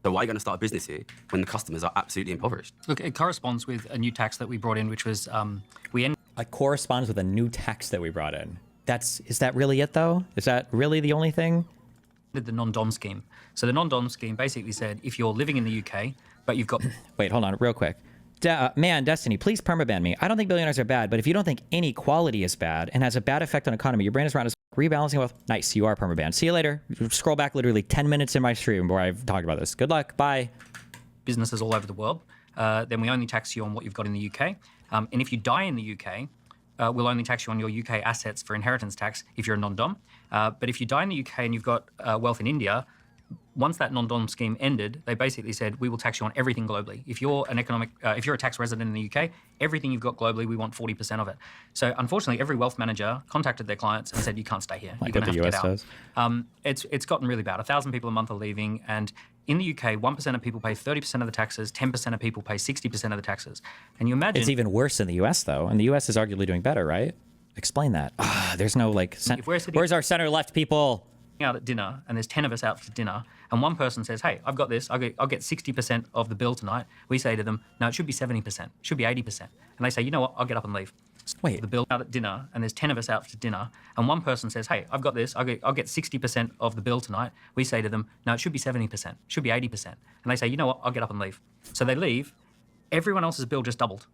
So why are you going to start a business here when the customers are absolutely impoverished? Look, it corresponds with a new tax that we brought in, which was It corresponds with a new tax that we brought in. Is that really it though? Is that really the only thing? Did the non-dom scheme. So the non-dom scheme basically said if you're living in the UK, but you've got... Wait, hold on real quick. Man, Destiny, please permaban me. I don't think billionaires are bad, but if you don't think inequality is bad and has a bad effect on economy, your brain is around as rebalancing wealth. Nice, you are permaban. See you later. Scroll back literally 10 minutes in my stream where I've talked about this. Good luck. Bye. Businesses all over the world. Then we only tax you on what you've got in the UK. And if you die in the UK, we'll only tax you on your UK assets for inheritance tax if you're a non-dom. But if you die in the UK and you've got wealth in India, once that non-dom scheme ended, they basically said, we will tax you on everything globally. If you're if you're a tax resident in the UK, everything you've got globally, we want 40% of it. So unfortunately, every wealth manager contacted their clients and said, you can't stay here. Like you're going to have the to US get out. does. It's gotten really bad. 1,000 people a month are leaving. And in the UK, 1% of people pay 30% of the taxes, 10% of people pay 60% of the taxes. And you imagine... It's even worse in the US though. And the US is arguably doing better, right? Explain that. There's no like... Where's our center left people? Out at dinner and there's 10 of us out for dinner and one person says, hey, I've got this, I'll get 60% of the bill tonight. We say to them, no, it should be 70%, it should be 80%. And they say, you know what, I'll get up and leave. Wait. The bill out at dinner and there's 10 of us out for dinner and one person says, hey, I've got this, I'll get 60% of the bill tonight. We say to them, no, it should be 70%, it should be 80%. And they say, you know what, I'll get up and leave. So they leave, everyone else's bill just doubled.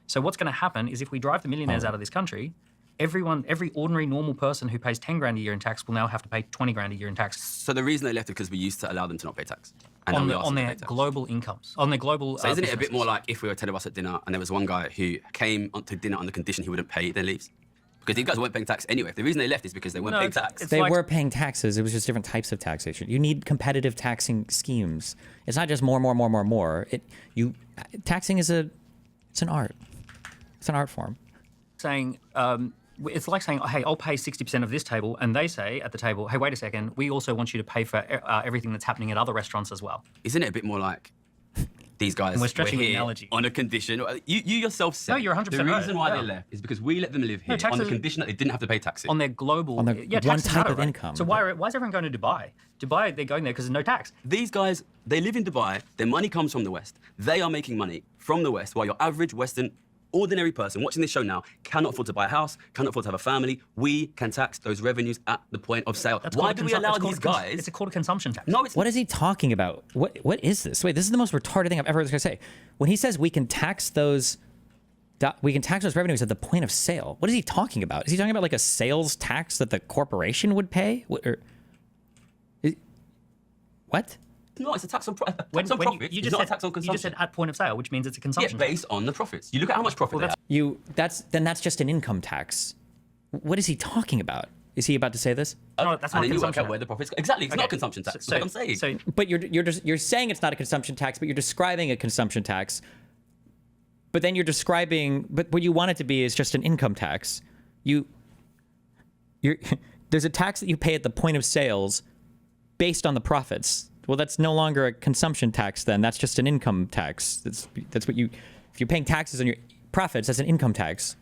So what's gonna happen is if we drive the millionaires out of this country, every ordinary normal person who pays 10 grand a year in tax will now have to pay 20 grand a year in tax. So the reason they left is because we used to allow them to not pay tax. And on their global incomes, on their global So isn't it a bit businesses. more like if we were 10 of us at dinner and there was one guy who came to dinner on the condition he wouldn't pay, then leaves? Because these guys weren't paying tax anyway. The reason they left is because they weren't paying tax. They were paying taxes. It was just different types of taxation. You need competitive taxing schemes. It's not just more. Taxing is it's an art. It's an art form. Saying, it's like saying, hey, I'll pay 60% of this table, and they say at the table, hey, wait a second, we also want you to pay for everything that's happening at other restaurants as well. Isn't it a bit more like these guys and we're stretching here the analogy on a condition? You yourself said no, you're 100% the reason right. why they left is because we let them live here on the condition that they didn't have to pay taxes. on their global, one taxes type matter, of right? income. So why is everyone going to Dubai? Dubai, they're going there because there's no tax. These guys, they live in Dubai, their money comes from the West. They are making money from the West, while your average Western ordinary person watching this show now cannot afford to buy a house, cannot afford to have a family. We can tax those revenues at the point of sale. Why do we allow these guys? It's called a consumption tax. No, it's What is he talking about? What is this? Wait, this is the most retarded thing I've ever heard this guy say. When he says we can tax those revenues at the point of sale, what is he talking about? Is he talking about like a sales tax that the corporation would pay? What? No, it's a tax on profits. When It's you just not said, a tax on consumption. you just said at point of sale, which means it's a consumption based on the profits. You look at how much profit they have. That's just an income tax. What is he talking about? Is he about to say this? No, that's And not then you work consumption. out where the profits go. Exactly, it's not a consumption tax. That's what I'm saying. So But you're saying it's not a consumption tax, but you're describing a consumption tax. But then you're describing, but what you want it to be is just an income tax. There's a tax that you pay at the point of sales based on the profits. Well, that's no longer a consumption tax then. That's just an income tax. That's what if you're paying taxes on your profits, that's an income tax.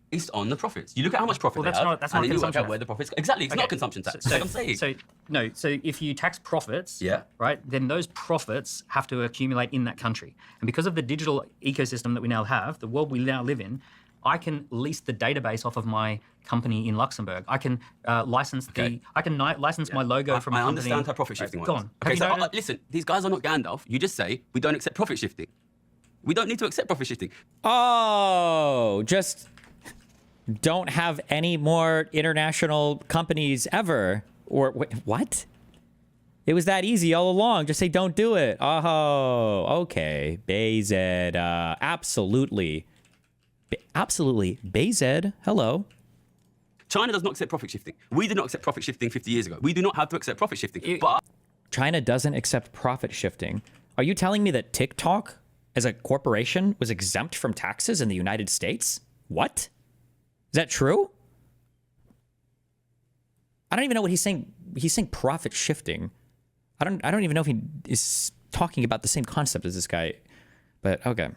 Based on the profits. You look at how much profit they have, that's and not then you work consumption. out where the profits go. Exactly, it's not a consumption tax. That's what I'm saying. So if you tax profits, Yeah. right, then those profits have to accumulate in that country. And because of the digital ecosystem that we now have, the world we now live in, I can lease the database off of my company in Luxembourg. I can license license my logo from a I company. understand how profit shifting works. Go on. Okay, Have you so noted- listen, these guys are not Gandalf. You just say, we don't accept profit shifting. We don't need to accept profit shifting. Oh, just don't have any more international companies ever. Or what? It was that easy all along. Just say don't do it. Oh, okay. BZ, absolutely. Absolutely. BZ, hello. China does not accept profit shifting. We did not accept profit shifting 50 years ago. We do not have to accept profit shifting. But China doesn't accept profit shifting. Are you telling me that TikTok, as a corporation, was exempt from taxes in the United States? What? Is that true? I don't even know what he's saying. He's saying profit shifting. I don't even know if he is talking about the same concept as this guy. But okay.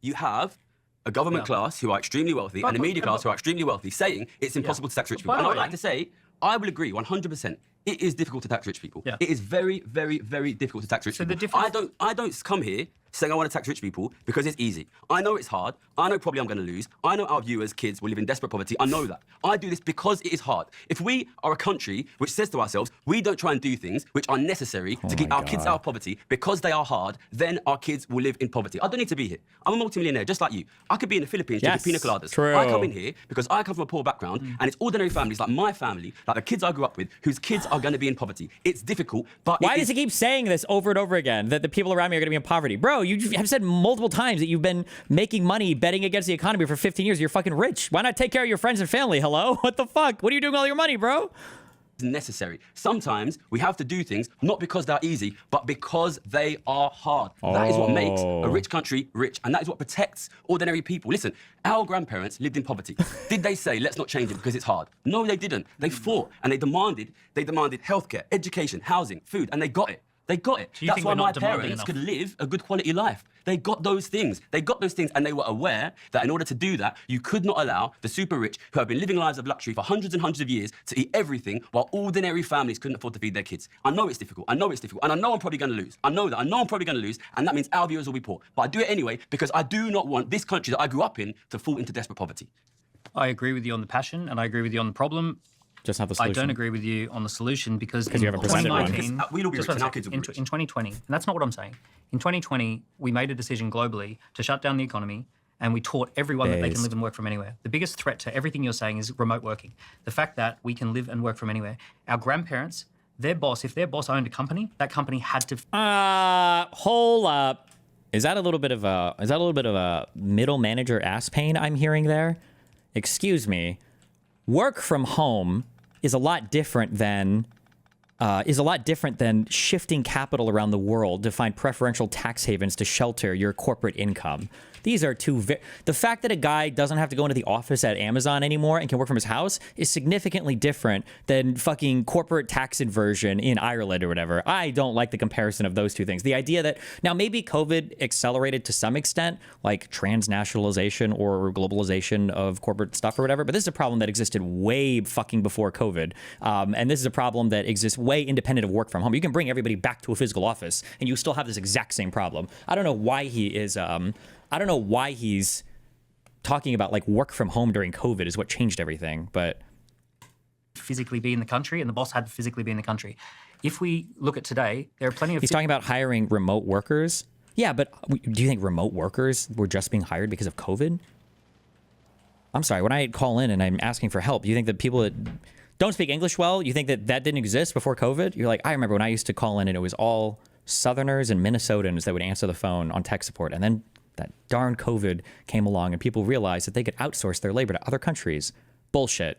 you have a government class who are extremely wealthy and a media class who are extremely wealthy saying it's impossible to tax rich people. And I would like to say, I will agree 100%. It is difficult to tax rich people. Yeah. It is very, very, very difficult to tax rich So the people. difference- I don't come here saying I want to tax rich people because it's easy. I know it's hard. I know probably I'm going to lose. I know our viewers, kids, will live in desperate poverty. I know that. I do this because it is hard. If we are a country which says to ourselves, we don't try and do things which are necessary to keep our kids out of poverty because they are hard, then our kids will live in poverty. I don't need to be here. I'm a multimillionaire, just like you. I could be in the Philippines drinking pina coladas. True. I come in here because I come from a poor background, and it's ordinary families like my family, like the kids I grew up with, whose kids are going to be in poverty. It's difficult, but Why does he keep saying this over and over again, that the people around me are going to be in poverty? Bro, you have said multiple times that you've been making money betting against the economy for 15 years. You're fucking rich. Why not take care of your friends and family? Hello? What the fuck? What are you doing with all your money, bro? necessary. Sometimes we have to do things not because they're easy, but because they are hard. That is what makes a rich country rich, and that is what protects ordinary people. Listen, our grandparents lived in poverty. Did they say, let's not change it because it's hard? No, they didn't. They fought, and they demanded healthcare, education, housing, food, and they got it. They got it. So That's think why we're my not demanding parents enough? could live a good quality life. They got those things. They got those things, and they were aware that in order to do that, you could not allow the super rich, who have been living lives of luxury for hundreds and hundreds of years, to eat everything, while ordinary families couldn't afford to feed their kids. I know it's difficult. I know it's difficult. And I know I'm probably going to lose. I know that. I know I'm probably going to lose, and that means our viewers will be poor. But I do it anyway because I do not want this country that I grew up in to fall into desperate poverty. I agree with you on the passion, and I agree with you on the problem. Just not the I solution. don't agree with you on the solution because in you haven't presented one. 2019, Because we'll all be just rich and one our kids will second, be rich. in 2020, and that's not what I'm saying. In 2020, we made a decision globally to shut down the economy, and we taught everyone that they can Based. live and work from anywhere. The biggest threat to everything you're saying is remote working. The fact that we can live and work from anywhere. Our grandparents, their boss, if their boss owned a company, that company had to. Hold up. Is that a little bit of a middle manager ass pain I'm hearing there? Excuse me. Work from home is a lot different than shifting capital around the world to find preferential tax havens to shelter your corporate income. These are the fact that a guy doesn't have to go into the office at Amazon anymore and can work from his house is significantly different than fucking corporate tax inversion in Ireland or whatever. I don't like the comparison of those two things. The idea that now maybe COVID accelerated to some extent, like transnationalization or globalization of corporate stuff or whatever, but this is a problem that existed way fucking before COVID. And this is a problem that exists way independent of work from home. You can bring everybody back to a physical office and you still have this exact same problem. I don't know why he's talking about like work from home during COVID is what changed everything, but Physically be in the country, and the boss had to physically be in the country. If we look at today, there are plenty of. he's talking about hiring remote workers. Yeah, but do you think remote workers were just being hired because of COVID? I'm sorry, when I call in and I'm asking for help, you think that people that don't speak English well, you think that that didn't exist before COVID? You're like, I remember when I used to call in and it was all Southerners and Minnesotans that would answer the phone on tech support, and then that darn COVID came along and people realized that they could outsource their labor to other countries. Bullshit.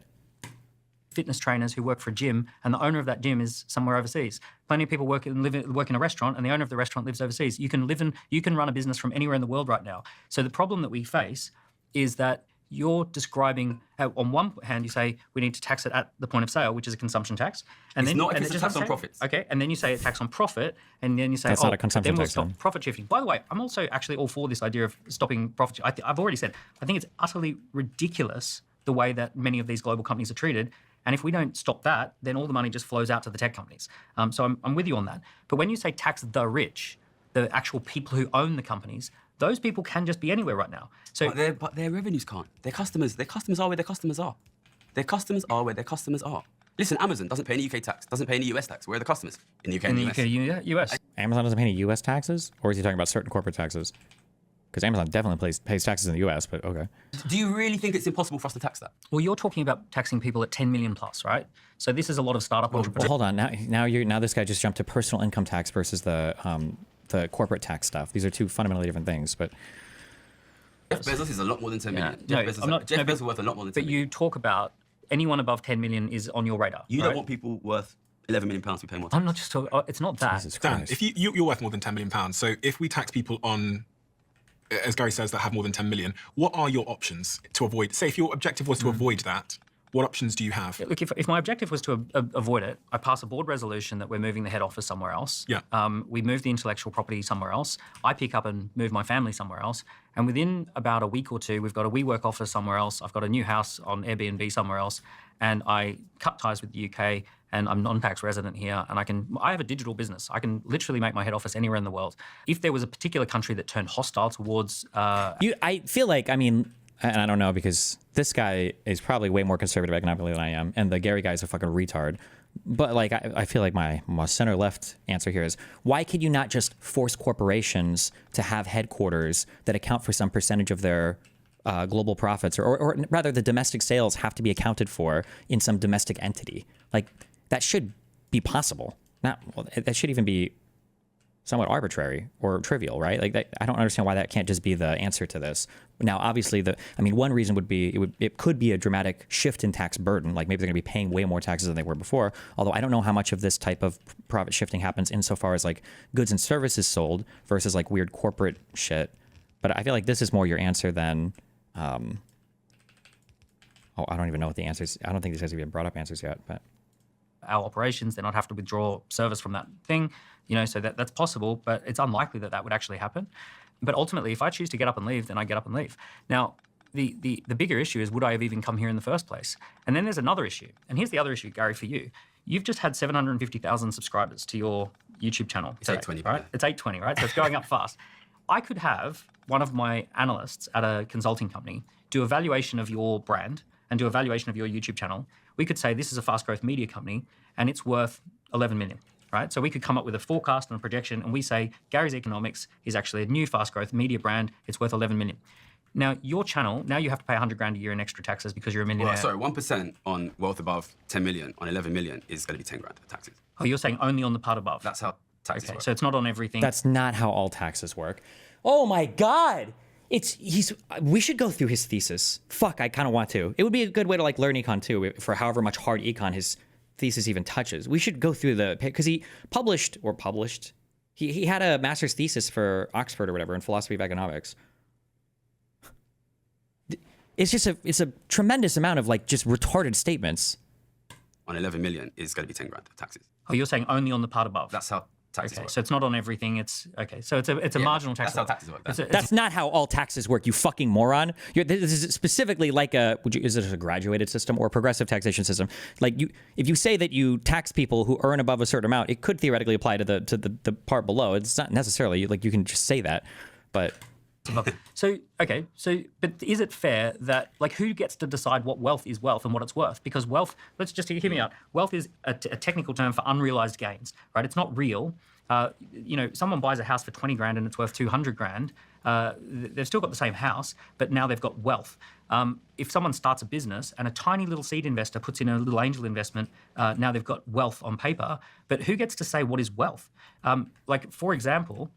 fitness trainers who work for a gym, and the owner of that gym is somewhere overseas. Plenty of people work in a restaurant, and the owner of the restaurant lives overseas. You can run a business from anywhere in the world right now. So the problem that we face is that you're describing, on one hand, you say we need to tax it at the point of sale, which is a consumption tax. And It's then, not if and it's a just tax on say- profits. Okay, and then you say a tax on profit, and then you say, That's not a consumption then we'll tax, stop then. profit shifting. By the way, I'm also actually all for this idea of stopping profit. I've already said, I think it's utterly ridiculous the way that many of these global companies are treated. And if we don't stop that, then all the money just flows out to the tech companies. So I'm with you on that. But when you say tax the rich, the actual people who own the companies, those people can just be anywhere right now. So But their revenues can't. Their customers are where their customers are. Their customers are where their customers are. Listen, Amazon doesn't pay any UK tax, doesn't pay any US tax. Where are the customers? In the UK in and the US. UK, US. Amazon doesn't pay any U.S. taxes? Or is he talking about certain corporate taxes? Because Amazon definitely pays taxes in the U.S., but okay. Do you really think it's impossible for us to tax that? Well, you're talking about taxing people at 10 million plus, right? So this is a lot of startup Well, entrepreneurs. hold on. Now this guy just jumped to personal income tax versus the corporate tax stuff. These are two fundamentally different things, but Jeff Bezos is a lot more than 10 million. No, Jeff Bezos, I'm not- Jeff no, but- Bezos is worth a lot more than 10 But million. you talk about anyone above 10 million is on your radar. You right? don't want people worth 11 million pounds to pay more tax. I'm not just talking. It's not that. Jesus Dan, Christ. if you're worth more than £10 million, so if we tax people on, as Gary says, that have more than 10 million, what are your options to avoid? Say if your objective was to avoid that, what options do you have? Look, if my objective was to avoid it, I pass a board resolution that we're moving the head office somewhere else. Yeah. We move the intellectual property somewhere else. I pick up and move my family somewhere else. And within about a week or two, we've got a WeWork office somewhere else. I've got a new house on Airbnb somewhere else. And I cut ties with the UK and I'm non-tax resident here, and I have a digital business. I can literally make my head office anywhere in the world. If there was a particular country that turned hostile towards, I feel like, I mean, and I don't know because this guy is probably way more conservative economically than I am, and the Gary guy is a fucking retard. But like, I feel like my center left answer here is, why could you not just force corporations to have headquarters that account for some percentage of their global profits, or rather the domestic sales have to be accounted for in some domestic entity? Like, that should be possible. That should even be somewhat arbitrary or trivial, right? Like, I don't understand why that can't just be the answer to this. Now, obviously, one reason would be it could be a dramatic shift in tax burden. Like, maybe they're going to be paying way more taxes than they were before. Although I don't know how much of this type of profit shifting happens insofar as like goods and services sold versus like weird corporate shit. But I feel like this is more your answer than. I don't even know what the answers. I don't think these guys have even brought up answers yet, but. Our operations, then I'd have to withdraw service from that thing, so that's possible, but it's unlikely that would actually happen. But ultimately, if I choose to get up and leave, then I get up and leave. Now, the bigger issue is, would I have even come here in the first place? And then there's another issue. And here's the other issue, Gary, for you. You've just had 750,000 subscribers to your YouTube channel. It's 820, right? It's 820, right? So it's going up fast. I could have one of my analysts at a consulting company do a valuation of your brand and do a valuation of your YouTube channel. We could say this is a fast growth media company and it's worth 11 million, right? So we could come up with a forecast and a projection, and we say Gary's Economics is actually a new fast growth media brand. It's worth 11 million. Now, your channel, now you have to pay 100 grand a year in extra taxes because you're a millionaire. Well, sorry, 1% on wealth above 10 million on 11 million is going to be 10 grand of taxes. Oh, you're saying only on the part above? That's how taxes work. So it's not on everything. That's not how all taxes work. Oh my God. We should go through his thesis. Fuck, I kind of want to. It would be a good way to like learn econ too, for however much hard econ his thesis even touches. We should go through because he published. He had a master's thesis for Oxford or whatever in philosophy of economics. It's a tremendous amount of like just retarded statements. On 11 million is going to be 10 grand of taxes. Oh, you're saying only on the part above? That's how taxes okay, work. so it's not on everything. It's okay. So it's a marginal tax. That's how taxes work. That's not how all taxes work, you fucking moron. This is specifically like is it a graduated system or a progressive taxation system? Like if you say that you tax people who earn above a certain amount, it could theoretically apply to the part below. It's not necessarily like you can just say that, but. But is it fair that, like, who gets to decide what wealth is wealth and what it's worth? Because wealth, let's just hear me out. Wealth is a technical term for unrealized gains, right? It's not real. Someone buys a house for 20 grand and it's worth 200 grand. They've still got the same house, but now they've got wealth. If someone starts a business and a tiny little seed investor puts in a little angel investment, now they've got wealth on paper. But who gets to say what is wealth? For example,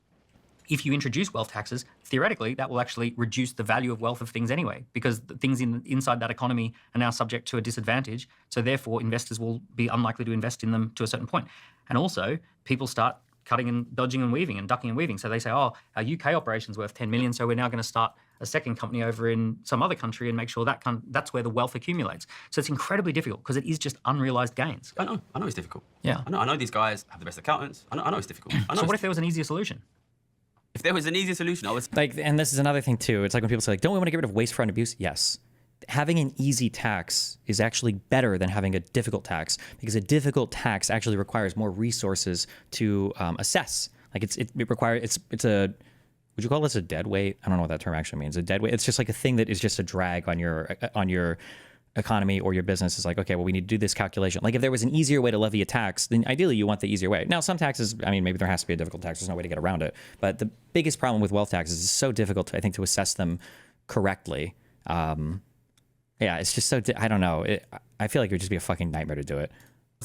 if you introduce wealth taxes, theoretically, that will actually reduce the value of wealth of things anyway, because the things inside that economy are now subject to a disadvantage. So therefore, investors will be unlikely to invest in them to a certain point. And also, people start cutting and dodging and weaving and ducking and weaving. So they say, oh, our UK operation's worth 10 million, so we're now going to start a second company over in some other country and make sure that's where the wealth accumulates. So it's incredibly difficult because it is just unrealized gains. I know it's difficult. Yeah. I know these guys have the best accountants. I know it's difficult. So what if there was an easier solution? If there was an easier solution, I was and this is another thing too. It's like when people say, like, don't we want to get rid of waste, fraud, and abuse? Yes. Having an easy tax is actually better than having a difficult tax, because a difficult tax actually requires more resources to assess. Like it requires, it's a, would you call this a dead weight? I don't know what that term actually means. A dead weight. It's just like a thing that is just a drag on your economy or your business. Is like, okay, well, we need to do this calculation. Like if there was an easier way to levy a tax, then ideally you want the easier way. Now, some taxes, I mean, maybe there has to be a difficult tax. There's no way to get around it. But the biggest problem with wealth taxes is it's so difficult, I think, to assess them correctly. Yeah, it's just so, I don't know. I feel like it would just be a fucking nightmare to do it.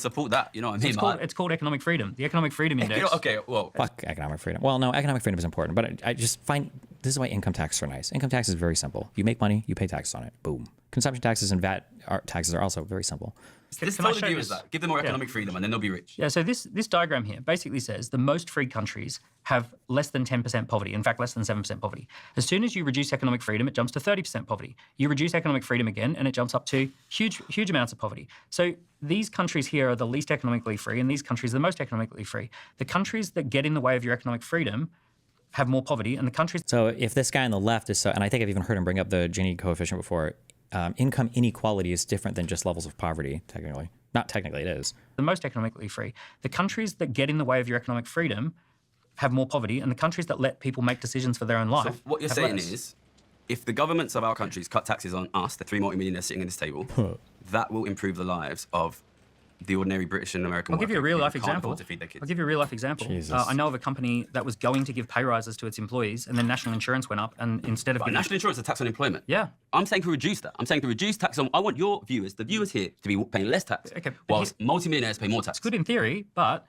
support that. You know what I mean? It's called economic freedom. The economic freedom index. Okay, well. Fuck economic freedom. Well, no, economic freedom is important, but I just find this is why income taxes are nice. Income tax is very simple. You make money, you pay taxes on it. Boom. Consumption taxes and VAT taxes are also very simple. This Can I total show view this? is that. Give them more economic freedom and then they'll be rich. Yeah, so this diagram here basically says the most free countries have less than 10% poverty, in fact, less than 7% poverty. As soon as you reduce economic freedom, it jumps to 30% poverty. You reduce economic freedom again, and it jumps up to huge amounts of poverty. So these countries here are the least economically free, and these countries are the most economically free. The countries that get in the way of your economic freedom have more poverty, and the countries... So if this guy on the left is so, and I think I've even heard him bring up the Gini coefficient before, income inequality is different than just levels of poverty, technically. Not technically, it is. The most economically free. The countries that get in the way of your economic freedom have more poverty, and the countries that let people make decisions for their own life. So what you're have saying less. is, if the governments of our countries cut taxes on us, the 3 multimillionaires sitting at this table, that will improve the lives of the ordinary British and American I'll give you a worker real who life can't example. afford to feed their kids. I'll give you a real life example. Jesus. I know of a company that was going to give pay rises to its employees, and then national insurance went up, and instead of But giving, national insurance is a tax on employment. yeah. I'm saying to reduce that. I'm saying to reduce tax on. I want your viewers, the viewers here, to be paying less tax, Okay, but whilst multimillionaires pay more tax. Good in theory, but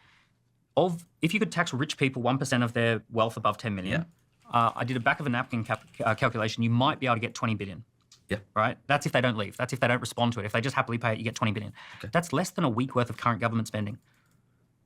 if you could tax rich people 1% of their wealth above 10 million, I did a back of a napkin calculation. You might be able to get 20 billion. Yeah. Right? That's if they don't leave. That's if they don't respond to it. If they just happily pay it, you get 20 billion. Okay. That's less than a week worth of current government spending.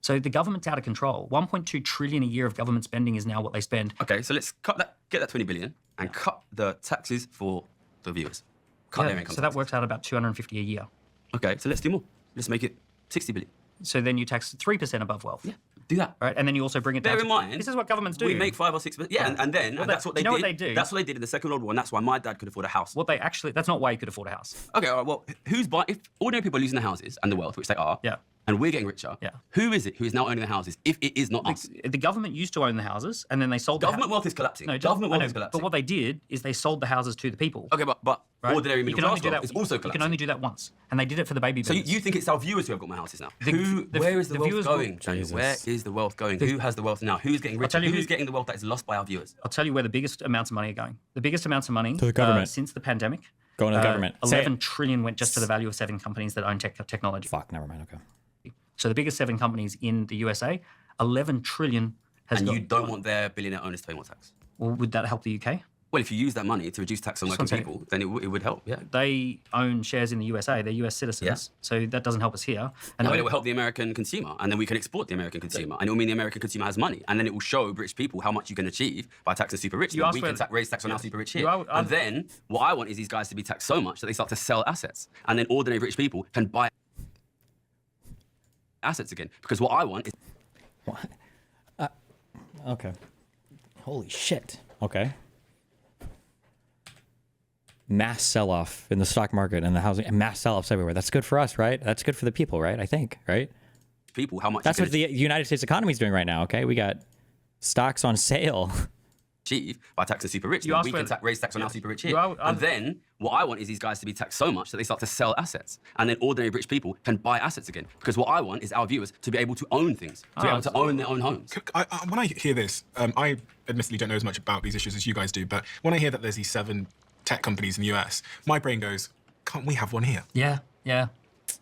So the government's out of control. 1.2 trillion a year of government spending is now what they spend. Okay, so let's cut that, get that 20 billion, and cut the taxes for the viewers. Cut their income So that taxes. works out about 250 a year. Okay, so let's do more. Let's make it 60 billion. So then you tax 3% above wealth. Yeah, do that. Right? And then you also bring it down. Bear in mind, this is what governments do. We make 5 or 6%. Yeah, and then and that's what they you know did. what they do? That's what they did in the Second World War, and that's why my dad could afford a house. What they actually, that's not why you could afford a house. Okay, all right, well, who's buying? If ordinary people are losing their houses and the wealth, which they are, Yeah. and we're getting richer, Yeah. who is it who is now owning the houses if it is not us? The government used to own the houses, and then they sold Government the wealth is collapsing. No, Government I wealth know, is collapsing. But what they did is they sold the houses to the people. Okay, but Right? ordinary You middle can only class do wealth that. is also You collapsing. can only do that once, and they did it for the baby So boomers. you think it's our viewers who have got more houses now? The- Where is the wealth viewers going? will- Daniel? Jesus. Where is the wealth going? Who has the wealth now? Who's getting richer? tell you Who's who- getting the wealth that is lost by our viewers? I'll tell you where the biggest amounts of money are going. The biggest amounts of money To the government. since the pandemic. Going to the government. Say 11 it. trillion went just to the value of 7 companies that own technology. Fuck, never mind. Okay. So the biggest 7 companies in the USA, 11 trillion has And got. you don't want their billionaire owners to pay more tax. Well, would that help the UK? Well, if you use that money to reduce tax on working what I'm people, then it would help, yeah. They own shares in the USA. They're US citizens. Yeah. So that doesn't help us here. And No, but it will help the American consumer, and then we can export the American consumer, and it will mean the American consumer has money, and then it will show British people how much you can achieve by taxing super rich. You Then asked we where- can raise tax on our super rich here, You are- and then what I want is these guys to be taxed so much that they start to sell assets, and then ordinary rich people can buy assets again. Because what I want is What? Okay. Holy shit. Okay. Mass sell-off in the stock market and the housing, and mass sell-offs everywhere. That's good for us, right? That's good for the people, right? I think, right? people how much That's you what can the United States economy is doing right now. Okay, we got stocks on sale. achieve by taxing super rich. You Then asked we can whether- raise tax on our super rich here. You are- and then what I want is these guys to be taxed so much that they start to sell assets. And then ordinary rich people can buy assets again. Because what I want is our viewers to be able to own things, to be able to own their own homes. When I hear this, I admittedly don't know as much about these issues as you guys do, but when I hear that there's these 7 tech companies in the US, my brain goes, can't we have one here? Yeah, yeah.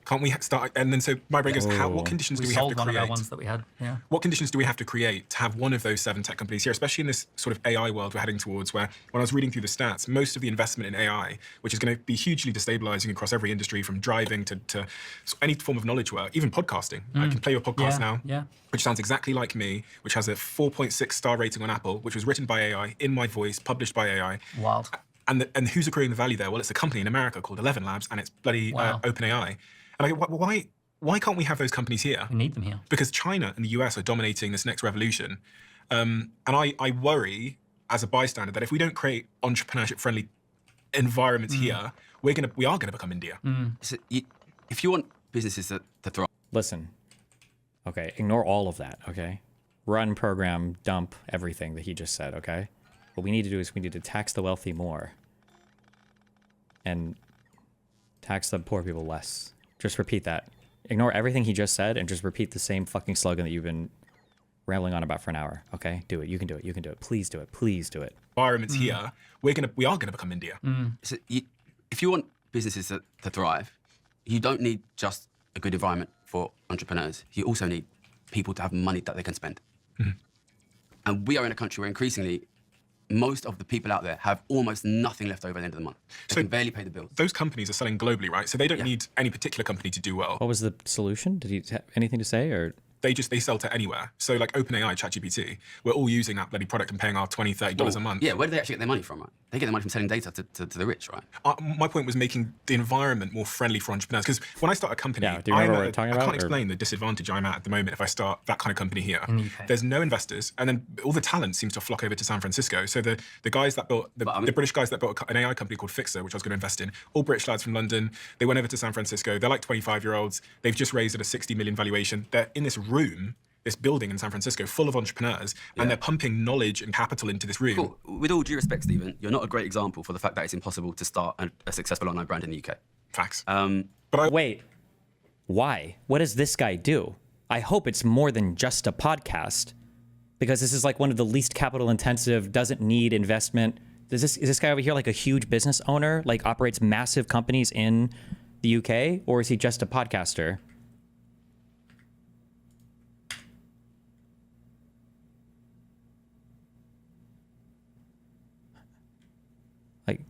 Can't we start? And then so my brain goes, what conditions We do we have sold to one of our create? ones that we had. Yeah. What conditions do we have to create to have one of those 7 tech companies here, especially in this sort of AI world we're heading towards, where when I was reading through the stats, most of the investment in AI, which is going to be hugely destabilizing across every industry, from driving to any form of knowledge work, even podcasting. I can play your podcast now, which sounds exactly like me, which has a 4.6 star rating on Apple, which was written by AI, in my voice, published by AI. Wild. And who's accruing the value there? Well, it's a company in America called 11 Labs, and it's bloody Wow. OpenAI. And I go, why can't we have those companies here? We need them here. Because China and the US are dominating this next revolution. And I worry as a bystander that if we don't create entrepreneurship-friendly environments here, we are gonna become India. So if you want businesses to thrive, Listen, okay, ignore all of that, okay? Run, program, dump everything that he just said, okay? What we need to do is we need to tax the wealthy more and tax the poor people less. Just repeat that. Ignore everything he just said and just repeat the same fucking slogan that you've been rambling on about for an hour, okay? Do it. You can do it. You can do it. Please do it. Please do it. Environments here, we are gonna become India. so if you want businesses to thrive, you don't need just a good environment for entrepreneurs. You also need people to have money that they can spend. And we are in a country where increasingly most of the people out there have almost nothing left over at the end of the month. They can barely pay the bills. Those companies are selling globally, right? So they don't need any particular company to do well. What was the solution? Did he have anything to say or? they sell to anywhere. So like OpenAI, ChatGPT, we're all using that bloody product and paying our $20, $30 a month. Yeah, where do they actually get their money from, right? They get their money from selling data to the rich, right? My point was making the environment more friendly for entrepreneurs. Because when I start a company, Yeah, do you remember what we're talking about, I can't or- explain the disadvantage I'm at the moment if I start that kind of company here. In the UK. There's no investors, and then all the talent seems to flock over to San Francisco. So the guys that built, the British guys that built an AI company called Fixer, which I was going to invest in, all British lads from London, they went over to San Francisco. They're like 25-year-olds. They've just raised at a 60 million valuation. They're in this room, this building in San Francisco full of entrepreneurs, and they're pumping knowledge and capital into this room. Cool. With all due respect, Stephen, you're not a great example for the fact that it's impossible to start a successful online brand in the UK. Facts. Wait, why? What does this guy do? I hope it's more than just a podcast, because this is like one of the least capital intensive, doesn't need investment. Is this guy over here like a huge business owner, like operates massive companies in the UK, or is he just a podcaster? Like,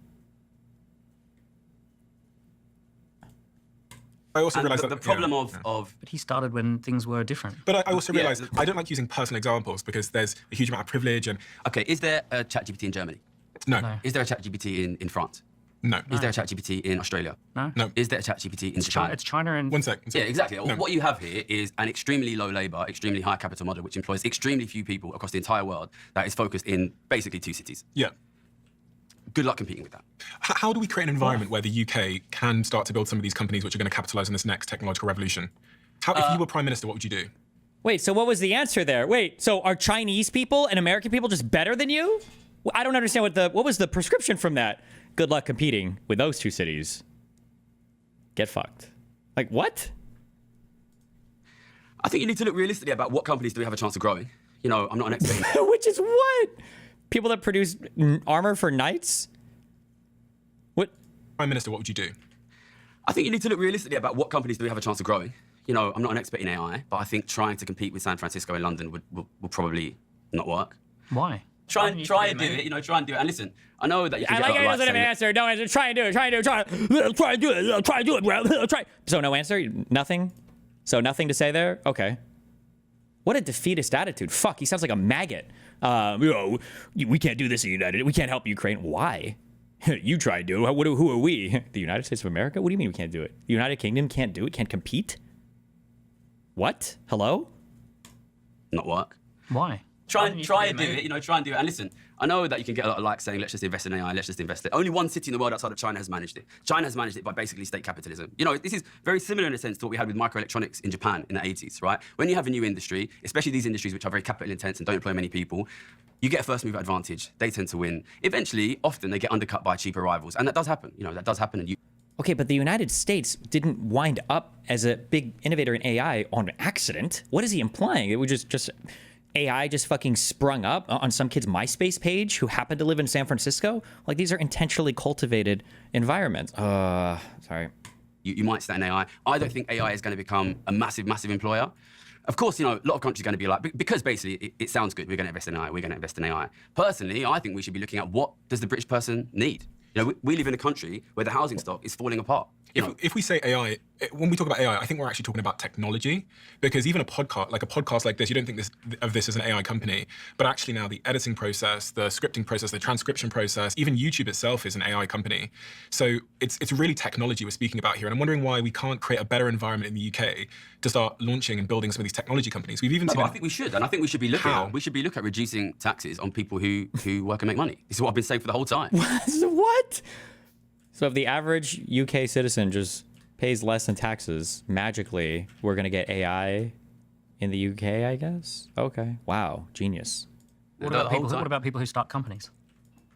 I also And realized the that problem yeah. of But he started when things were different. But I also Yeah. realized I don't like using personal examples because there's a huge amount of privilege and okay, is there a ChatGPT in Germany? no, No. Is there a ChatGPT in France? no. Is there a ChatGPT in Australia? No? No. Is there a ChatGPT in Japan? It's China and... One sec. Yeah, exactly. No. What you have here is an extremely low labor, extremely high capital model, which employs extremely few people across the entire world that is focused in basically 2 cities. Yeah. Good luck competing with that. How do we create an environment where the UK can start to build some of these companies which are going to capitalize on this next technological revolution? If you were prime minister, what would you do? wait, so what was the answer there? Wait, so are Chinese people and American people just better than you? I don't understand what was the prescription from that? Good luck competing with those 2 cities. Get fucked. Like, what? I think you need to look realistically about what companies do we have a chance of growing. You know, I'm not an expert in Which is what? People that produce armor for knights? What? Prime minister, what would you do? I think you need to look realistically about what companies do we have a chance of growing. You know, I'm not an expert in AI, but I think trying to compete with San Francisco and London will probably not work. Why? Try and do it, you know, try and do it. And listen, I know that you can I get like a it lot doesn't have an saying answer. No answer. Try and do it. Try and do it. Try and do it. Try and do it, bro. Try. So no answer? Nothing? So nothing to say there? Okay. What a defeatist attitude. Fuck, he sounds like a maggot. We can't do this in United. We can't help Ukraine. Why? You try and do it. Who are we? The United States of America? What do you mean we can't do it? The United Kingdom can't do it? Can't compete? What? Hello? not work. Why? Try and do it, you know, try and do it. And listen, I know that you can get a lot of likes saying, let's just invest in AI, let's just invest it. Only one city in the world outside of China has managed it. China has managed it by basically state capitalism. You know, this is very similar in a sense to what we had with microelectronics in Japan in the 80s, right? When you have a new industry, especially these industries which are very capital intense and don't employ many people, you get a first mover advantage. They tend to win. Eventually, often they get undercut by cheaper rivals. And that does happen. You know, that does happen. And you Okay, but the United States didn't wind up as a big innovator in AI on accident. What is he implying? It was just AI just fucking sprung up on some kid's MySpace page who happened to live in San Francisco? Like, these are intentionally cultivated environments. Sorry. you might start in AI. I don't think AI is going to become a massive, massive employer. Of course, you know, a lot of countries are going to be like, because basically it sounds good, we're going to invest in AI, we're going to invest in AI. Personally, I think we should be looking at what does the British person need? You know, we live in a country where the housing stock is falling apart. If we say AI, when we talk about AI, I think we're actually talking about technology, because even a podcast like this, you don't think of this as an AI company, but actually now the editing process, the scripting process, the transcription process, even YouTube itself is an AI company. So it's really technology we're speaking about here. And I'm wondering why we can't create a better environment in the UK to start launching and building some of these technology companies. We've even seen. I think we should, and I think we should be looking How? at reducing taxes on people who work and make money. This is what I've been saying for the whole time. What? So if the average UK citizen just pays less in taxes, magically, we're going to get AI in the UK, I guess? Okay. Wow. Genius. What The whole about time. people who start companies?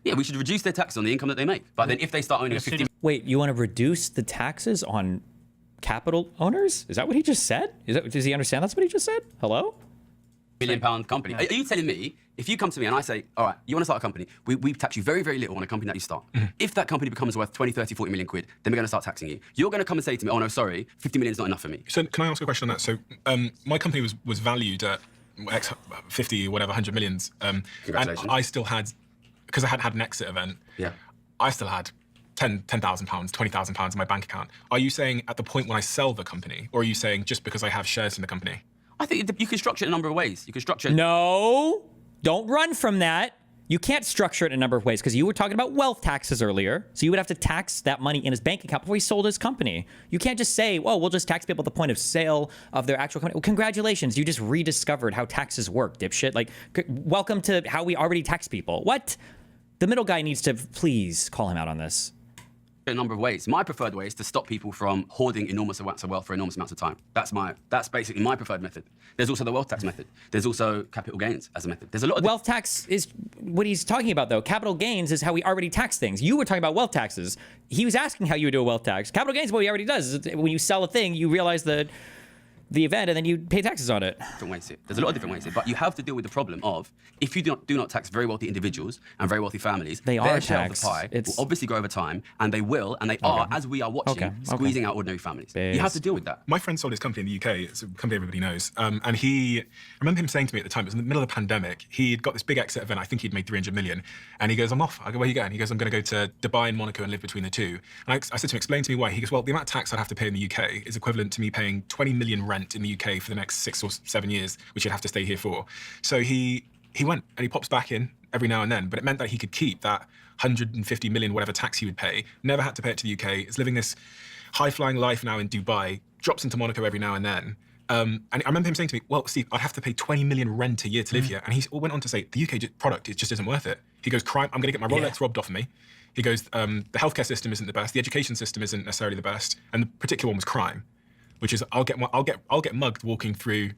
Yeah, we should reduce their taxes on the income that they make. But then if they start owning a 50 Wait, you want to reduce the taxes on capital owners? Is that what he just said? Does he understand that's what he just said? Hello? million pound company. Are you telling me, if you come to me and I say, all right, you want to start a company, we tax you very, very little on a company that you start. If that company becomes worth 20, 30, 40 million quid, then we're going to start taxing you. You're going to come and say to me, oh no, sorry, 50 million is not enough for me. So can I ask a question on that? So my company was valued at 50 or whatever, 100 millions. Congratulations. And I still had, because I hadn't had an exit event, Yeah. I still had £10,000, £20,000 in my bank account. Are you saying at the point when I sell the company, or are you saying just because I have shares in the company? I think you can structure it a number of ways. You can structure it. No, don't run from that. You can't structure it in a number of ways because you were talking about wealth taxes earlier. So you would have to tax that money in his bank account before he sold his company. You can't just say, well, we'll just tax people at the point of sale of their actual company. Well, congratulations. You just rediscovered how taxes work, dipshit. Like, welcome to how we already tax people. What? The middle guy needs to please call him out on this. A number of ways. My preferred way is to stop people from hoarding enormous amounts of wealth for enormous amounts of time. That's basically my preferred method. There's also the wealth tax method. There's also capital gains as a method. There's a lot of wealth tax is what he's talking about, though. Capital gains is how we already tax things. You were talking about wealth taxes. He was asking how you would do a wealth tax. Capital gains is what he already does. When you sell a thing, you realize the event, and then you pay taxes on it. Different ways here. There's a lot of different ways here, but you have to deal with the problem of if you do not tax very wealthy individuals and very wealthy families, their share of the pie will obviously grow over time, and they will, and they are, as we are watching, squeezing out ordinary families. You have to deal with that. My friend sold his company in the UK. It's a company everybody knows. And I remember him saying to me at the time, it was in the middle of the pandemic, he'd got this big exit event. I think he'd made 300 million. And he goes, I'm off. I go, where are you going? He goes, I'm going to go to Dubai and Monaco and live between the two. And I said to him, explain to me why. He goes, well, the amount of tax I'd have to pay in the UK is equivalent to me paying 20 million rent in the UK for the next 6 or 7 years, which he'd have to stay here for. So he went and he pops back in every now and then, but it meant that he could keep that 150 million whatever tax he would pay, never had to pay it to the UK, is living this high-flying life now in Dubai, drops into Monaco every now and then. And I remember him saying to me, well, Steve, I'd have to pay 20 million rent a year to live here. And he went on to say, the UK product, it just isn't worth it. He goes, crime, I'm going to get my Rolex robbed off of me. He goes, the healthcare system isn't the best, the education system isn't necessarily the best, and the particular one was crime, which is I'll get mugged walking through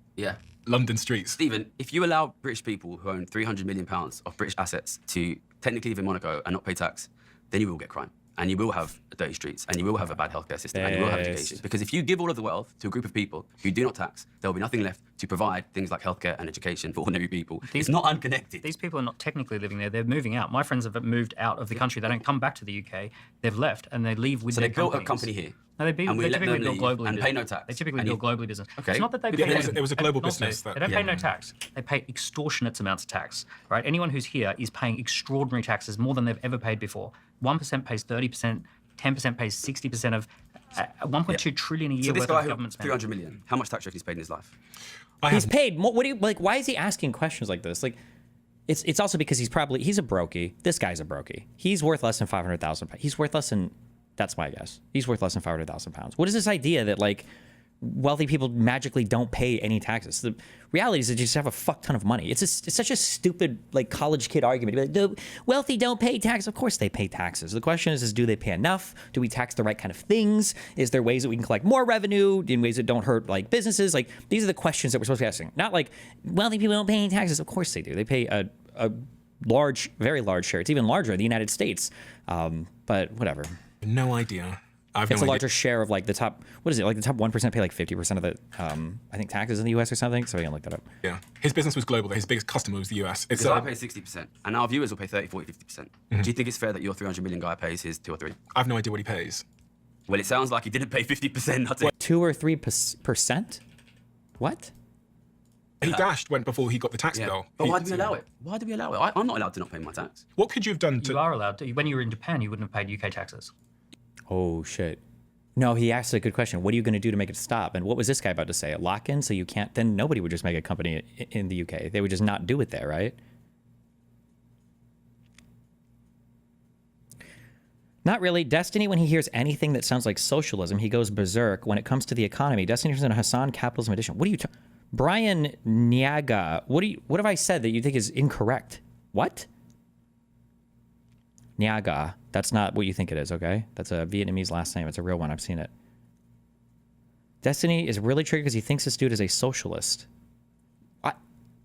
London streets. Stephen, if you allow British people who own £300 million of British assets to technically live in Monaco and not pay tax, then you will get crime. And you will have dirty streets, and you will have a bad healthcare system, and you will have education. Because if you give all of the wealth to a group of people who do not tax, there will be nothing left to provide things like healthcare and education for ordinary people. It's not unconnected. These people are not technically living there. They're moving out. My friends have moved out of the country. They don't come back to the UK. They've left, and they leave with their companies. So they built a company here. No, they typically build globally and pay no tax. They typically build globally business. Okay. It's not that they pay. It was a global business. They don't pay no tax. They pay extortionate amounts of tax. Right? Anyone who's here is paying extraordinary taxes, more than they've ever paid before. 1% pays 30%. 10% pays 60% of 1.2 trillion a year worth of government spending. 300 million. How much tax do you think he's paid in his life? He's paid more. What do you like? Why is he asking questions like this? Like, it's also because he's a brokey. This guy's a brokey. He's worth less than 500,000. He's worth less than. That's my guess. He's worth less than 500,000 pounds. What is this idea that like wealthy people magically don't pay any taxes? The reality is that you just have a fuck ton of money. It's such a stupid like college kid argument. Like, the wealthy don't pay tax. Of course they pay taxes. The question is do they pay enough? Do we tax the right kind of things? Is there ways that we can collect more revenue in ways that don't hurt like businesses? Like these are the questions that we're supposed to be asking. Not like wealthy people don't pay any taxes. Of course they do. They pay a large, very large share. It's even larger in the United States. But whatever. No idea. It's a larger share of like the top. What is it? Like the top 1% pay like 50% of the I think taxes in the US or something. So we can look that up. Yeah, his business was global. His biggest customer was the US. It's I pay 60%, and our viewers will pay 30, 40, 50%. Do you think it's fair that your 300 million guy pays his 2 or 3? I have no idea what he pays. Well, it sounds like he didn't pay 50%. 2 or 3%? What? He dashed went before he got the tax bill. But why do we allow it? Why do we allow it? I'm not allowed to not pay my tax. What could you have done to? You are allowed to. When you were in Japan, you wouldn't have paid UK taxes. Oh, shit. No, he asked a good question. What are you going to do to make it stop? And what was this guy about to say? A lock-in? So you can't... Then nobody would just make a company in the UK. They would just not do it there, right? Not really. Destiny, when he hears anything that sounds like socialism, he goes berserk. When it comes to the economy, Destiny turns into Hassan Capitalism Edition. What are you... Brian Niaga, what have I said that you think is incorrect? What? Niaga. That's not what you think it is, okay? That's a Vietnamese last name. It's a real one. I've seen it. Destiny is really triggered because he thinks this dude is a socialist. I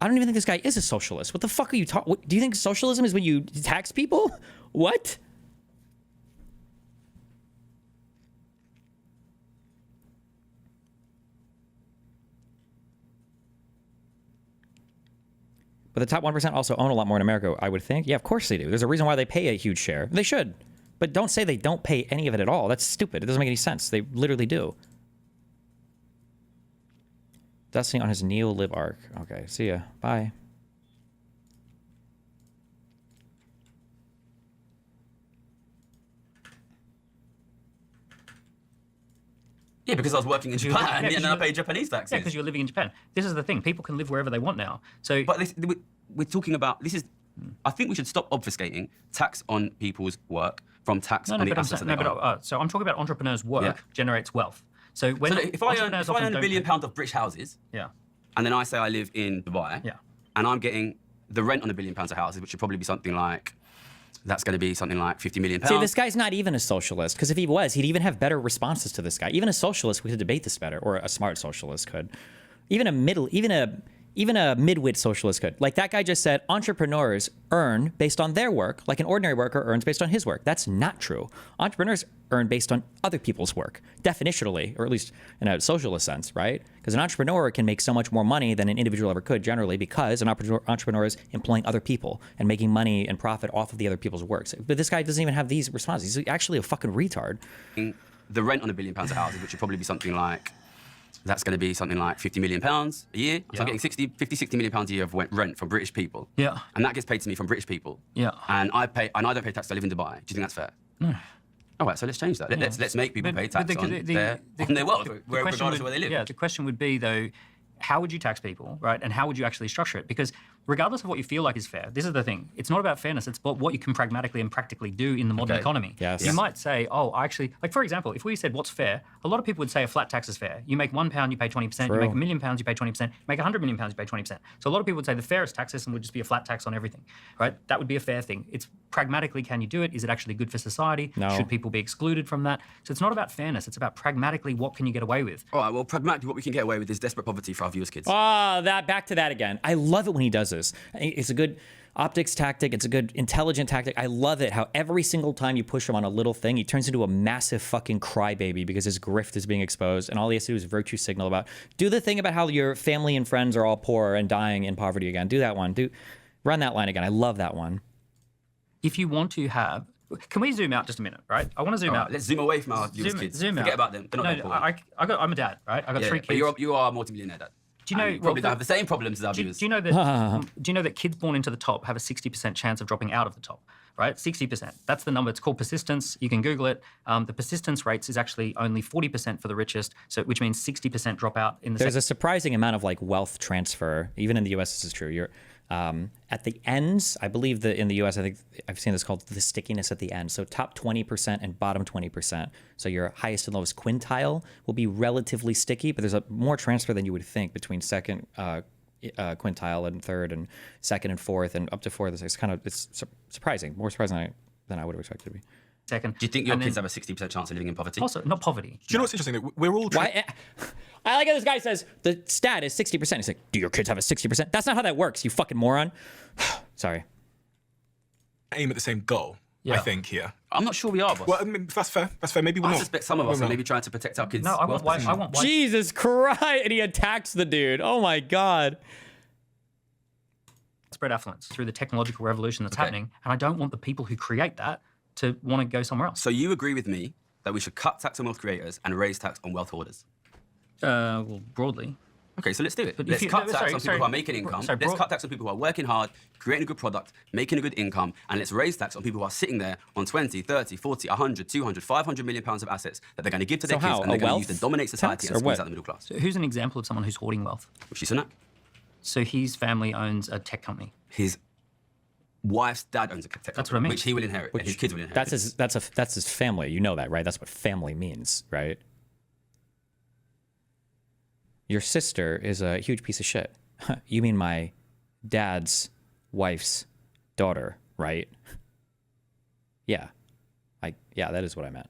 don't even think this guy is a socialist. What the fuck are you talking? Do you think socialism is when you tax people? What? But the top 1% also own a lot more in America, I would think. Yeah, of course they do. There's a reason why they pay a huge share. They should. But don't say they don't pay any of it at all. That's stupid. It doesn't make any sense. They literally do. Destiny on his neo-lib arc. Okay, see ya. Bye. Yeah, because I was working in Japan yeah, and then I paid Japanese taxes. Yeah, because you're living in Japan. This is the thing. People can live wherever they want now. So, But we're talking about this is. I think we should stop obfuscating tax on people's work from tax on the assets that they own. so I'm talking about entrepreneurs' work generates wealth. So when So if I earn £1 billion of British houses, yeah, and then I say I live in Dubai, Yeah. and I'm getting the rent on £1 billion of houses, which should probably be something like, that's going to be something like £50 million. See, this guy's not even a socialist, because if he was, he'd even have better responses to this guy. Even a socialist could debate this better, or a smart socialist could. Even a midwit socialist could. Like that guy just said, entrepreneurs earn based on their work, like an ordinary worker earns based on his work. That's not true. Entrepreneurs earn based on other people's work, definitionally, or at least in a socialist sense, right? Because an entrepreneur can make so much more money than an individual ever could generally, because an entrepreneur is employing other people and making money and profit off of the other people's works. But this guy doesn't even have these responses. He's actually a fucking retard. The rent on £1 billion of houses, which should probably be something like, that's going to be something like £50 million a year. So I'm getting 60 million pounds a year of rent from British people. Yeah. And that gets paid to me from British people. Yeah. And I don't pay tax. I live in Dubai. Do you think that's fair? No. All right, so let's change that. Let's make people pay tax on their wealth, regardless of where they live. Yeah, the question would be, though, how would you tax people, right? And how would you actually structure it? Because regardless of what you feel like is fair, this is the thing. It's not about fairness. It's about what you can pragmatically and practically do in the modern economy. Yes. You might say, oh, actually, like for example, if we said what's fair, a lot of people would say a flat tax is fair. You make £1, you pay 20%. True. You make £1 million, you pay 20%. You make £100 million, you pay 20%. So a lot of people would say the fairest tax system would just be a flat tax on everything, right? That would be a fair thing. It's pragmatically, can you do it? Is it actually good for society? No. Should people be excluded from that? So it's not about fairness. It's about pragmatically, what can you get away with? All right, well, pragmatically, what we can get away with is desperate poverty for our viewers' kids. Back to that again. I love it when he does this. It's a good optics tactic. It's a good intelligent tactic. I love it how every single time you push him on a little thing, he turns into a massive fucking crybaby because his grift is being exposed, and all he has to do is virtue signal about, do the thing about how your family and friends are all poor and dying in poverty again. Do that one. Run that line again. I love that one. If you want to have, can we zoom out just a minute, right? I want to zoom out. Let's zoom away from our viewers' kids. Forget about them. They're not that important. I'm a dad, right? I got 3 kids. But you are a multi-millionaire dad. Do you know? You probably don't have the same problems as our Do viewers. you know that? Do you know that kids born into the top have a 60% chance of dropping out of the top? Right, 60%. That's the number. It's called persistence. You can Google it. The persistence rates is actually only 40% for the richest, so which means 60% drop out in the. There's a surprising amount of like wealth transfer, even in the U.S. This is true. You're at the ends. I believe that in the U.S. I think I've seen this called the stickiness at the end. So top 20% and bottom 20%. So your highest and lowest quintile will be relatively sticky, but there's more transfer than you would think between second quintile and third and second and fourth and up to fourth. It's surprising, more surprising than I would have expected to be. Second. Do you think your kids have a 60% chance of living in poverty? Also, not poverty. Do you know what's interesting? That we're all I like how this guy says the stat is 60%. He's like, do your kids have a 60%? That's not how that works, you fucking moron. Sorry. aim at the same goal. I think here. I'm not sure we are, boss. Well, I mean, that's fair. That's fair. Maybe we're I not. suspect some of us are maybe trying to protect our kids. No, I want white. Jesus Christ! And he attacks the dude. Oh my God. Spread affluence through the technological revolution that's happening, and I don't want the people who create that to want to go somewhere else. So you agree with me that we should cut tax on wealth creators and raise tax on wealth hoarders? Well, broadly. Okay, so let's do it. But Let's if you- cut no, tax sorry, on people who are making income. sorry, Let's cut tax on people who are working hard, creating a good product, making a good income, and let's raise tax on people who are sitting there on 20, 30, 40, 100, 200, 500 million pounds of assets that they're going to give to their So kids how? and they're A going to wealth use to dominate society tax and or squeeze what? out the middle class. So who's an example of someone who's hoarding wealth? Rishi Sunak. So his family owns a tech company. His wife's dad owns a tech company, That's what I mean. which he will inherit, and his kids will inherit. That's his family. You know that, right? That's what family means, right? Your sister is a huge piece of shit. You mean my dad's wife's daughter, right? Yeah. That is what I meant.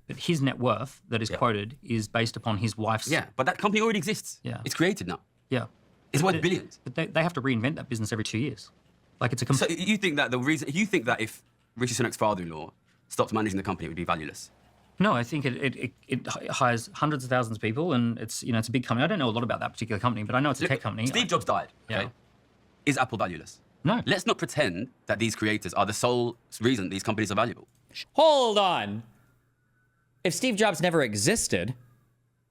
But his net worth that is quoted is based upon his wife's. Yeah, but that company already exists. Yeah. It's created now. Yeah. It's worth billions. But they have to reinvent that business every 2 years. Like it's a. So you think that if Rishi Sunak's father-in-law stopped managing the company, it would be valueless? No, I think it hires hundreds of thousands of people, and it's a big company. I don't know a lot about that particular company, but I know it's a tech company. Steve Jobs died. Okay? Yeah. Is Apple valueless? No. Let's not pretend that these creators are the sole reason these companies are valuable. Hold on. If Steve Jobs never existed,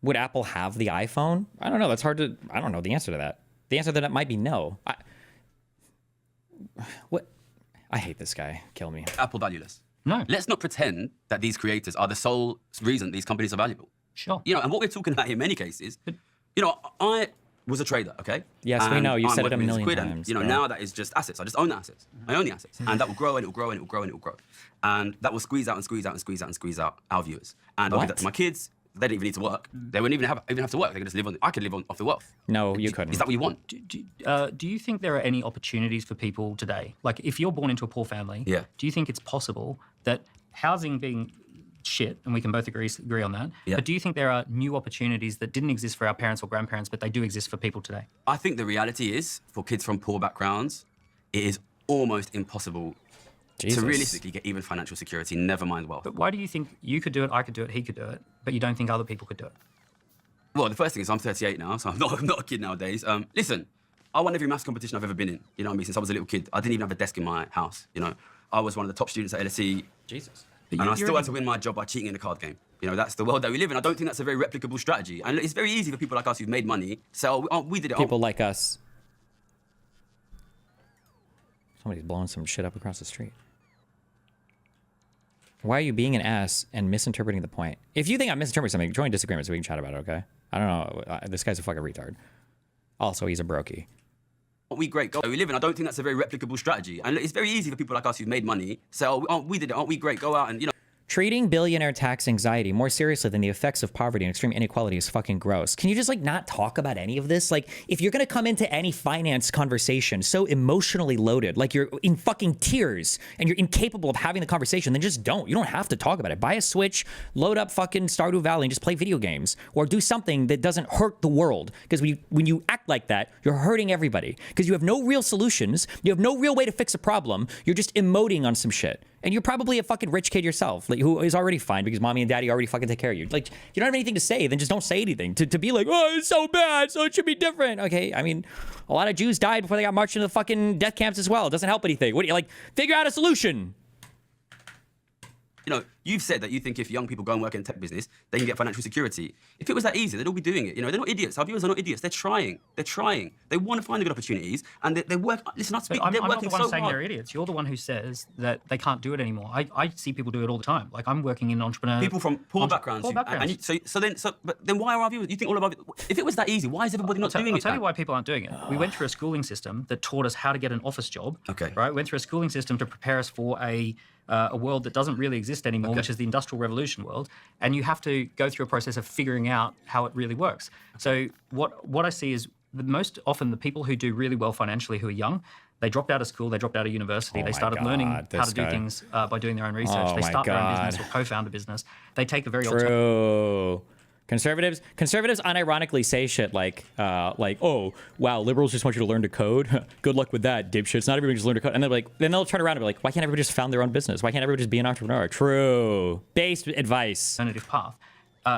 would Apple have the iPhone? I don't know. I don't know the answer to that. The answer to that might be no. I hate this guy. Kill me. Apple valueless. No. Let's not pretend that these creators are the sole reason these companies are valuable. Sure. You know, and what we're talking about in many cases, you know, I was a trader, okay? Yes, we And know. You've I'm said it a working with million Squid, and, times, you know, bro. now that is just assets. I just own the assets. I own the assets. And that will grow and it will grow and it will grow and it will grow. And that will squeeze out and squeeze out and squeeze out and squeeze out our viewers. And I'll give that to my kids. They don't even need to work. They wouldn't even have to work. They could just live on. I could live off the wealth. No, you couldn't. Is that what you want? Do you think there are any opportunities for people today? Like, if you're born into a poor family, Yeah. do you think it's possible that housing being shit, and we can both agree on that, Yeah. but do you think there are new opportunities that didn't exist for our parents or grandparents, but they do exist for people today? I think the reality is, for kids from poor backgrounds, it is almost impossible Jesus. to realistically get even financial security, never mind wealth. But why do you think you could do it, I could do it, he could do it, but you don't think other people could do it? Well, the first thing is I'm 38 now, so I'm not a kid nowadays. Listen, I won every maths competition I've ever been in, you know what I mean, since I was a little kid. I didn't even have a desk in my house, you know. I was one of the top students at LSE. Jesus. And I still had to win my job by cheating in the card game. You know, that's the world that we live in. I don't think that's a very replicable strategy. And it's very easy for people like us who've made money to say, oh, we did it. People like us. Somebody's blowing some shit up across the street. Why are you being an ass and misinterpreting the point? If you think I'm misinterpreting something, join disagreement so we can chat about it, okay? I don't know. This guy's a fucking retard. Also, he's a brokey. We great, go. We live in. I don't think that's a very replicable strategy. And it's very easy for people like us who've made money to say, oh, we did it. Aren't we great? Go out and, you know. Treating billionaire tax anxiety more seriously than the effects of poverty and extreme inequality is fucking gross. Can you just like not talk about any of this? Like, if you're gonna come into any finance conversation so emotionally loaded, like you're in fucking tears and you're incapable of having the conversation, then just don't. You don't have to talk about it. Buy a Switch, load up fucking Stardew Valley and just play video games. Or do something that doesn't hurt the world. Because when you act like that, you're hurting everybody. Because you have no real solutions, you have no real way to fix a problem, you're just emoting on some shit. And you're probably a fucking rich kid yourself, like, who is already fine because mommy and daddy already fucking take care of you. Like, you don't have anything to say, then just don't say anything. To be like, oh, it's so bad, so it should be different. Okay, I mean, a lot of Jews died before they got marched into the fucking death camps as well. It doesn't help anything. What do you, like, figure out a solution. You know, you've said that you think if young people go and work in the tech business, they can get financial security. If it was that easy, they'd all be doing it. You know, they're not idiots. Our viewers are not idiots. They're trying. They're trying. They want to find the good opportunities, and they work. Listen, they're I'm not working the one so saying hard. they're idiots. You're the one who says that they can't do it anymore. I see people do it all the time. Like, I'm working in Entrepreneurial. People from poor backgrounds. Poor backgrounds. But then why are our viewers? You think all of our? If it was that easy, why is everybody not doing I'll it? tell you why people aren't doing it. We went through a schooling system that taught us how to get an office job. Okay. Right? We went through a schooling system to prepare us for a world that doesn't really exist anymore, which is the Industrial Revolution world. And you have to go through a process of figuring out how it really works. So what I see is most often the people who do really well financially who are young, they dropped out of school, they dropped out of university, they started learning how to do things by doing their own research. They start their own business or co-found a business. They take a very True. Conservatives unironically say shit like, oh, wow, liberals just want you to learn to code. Good luck with that, dipshits. Not everybody just learn to code. And then they'll turn around and be like, why can't everybody just found their own business? Why can't everybody just be an entrepreneur? True. Based advice. alternative path.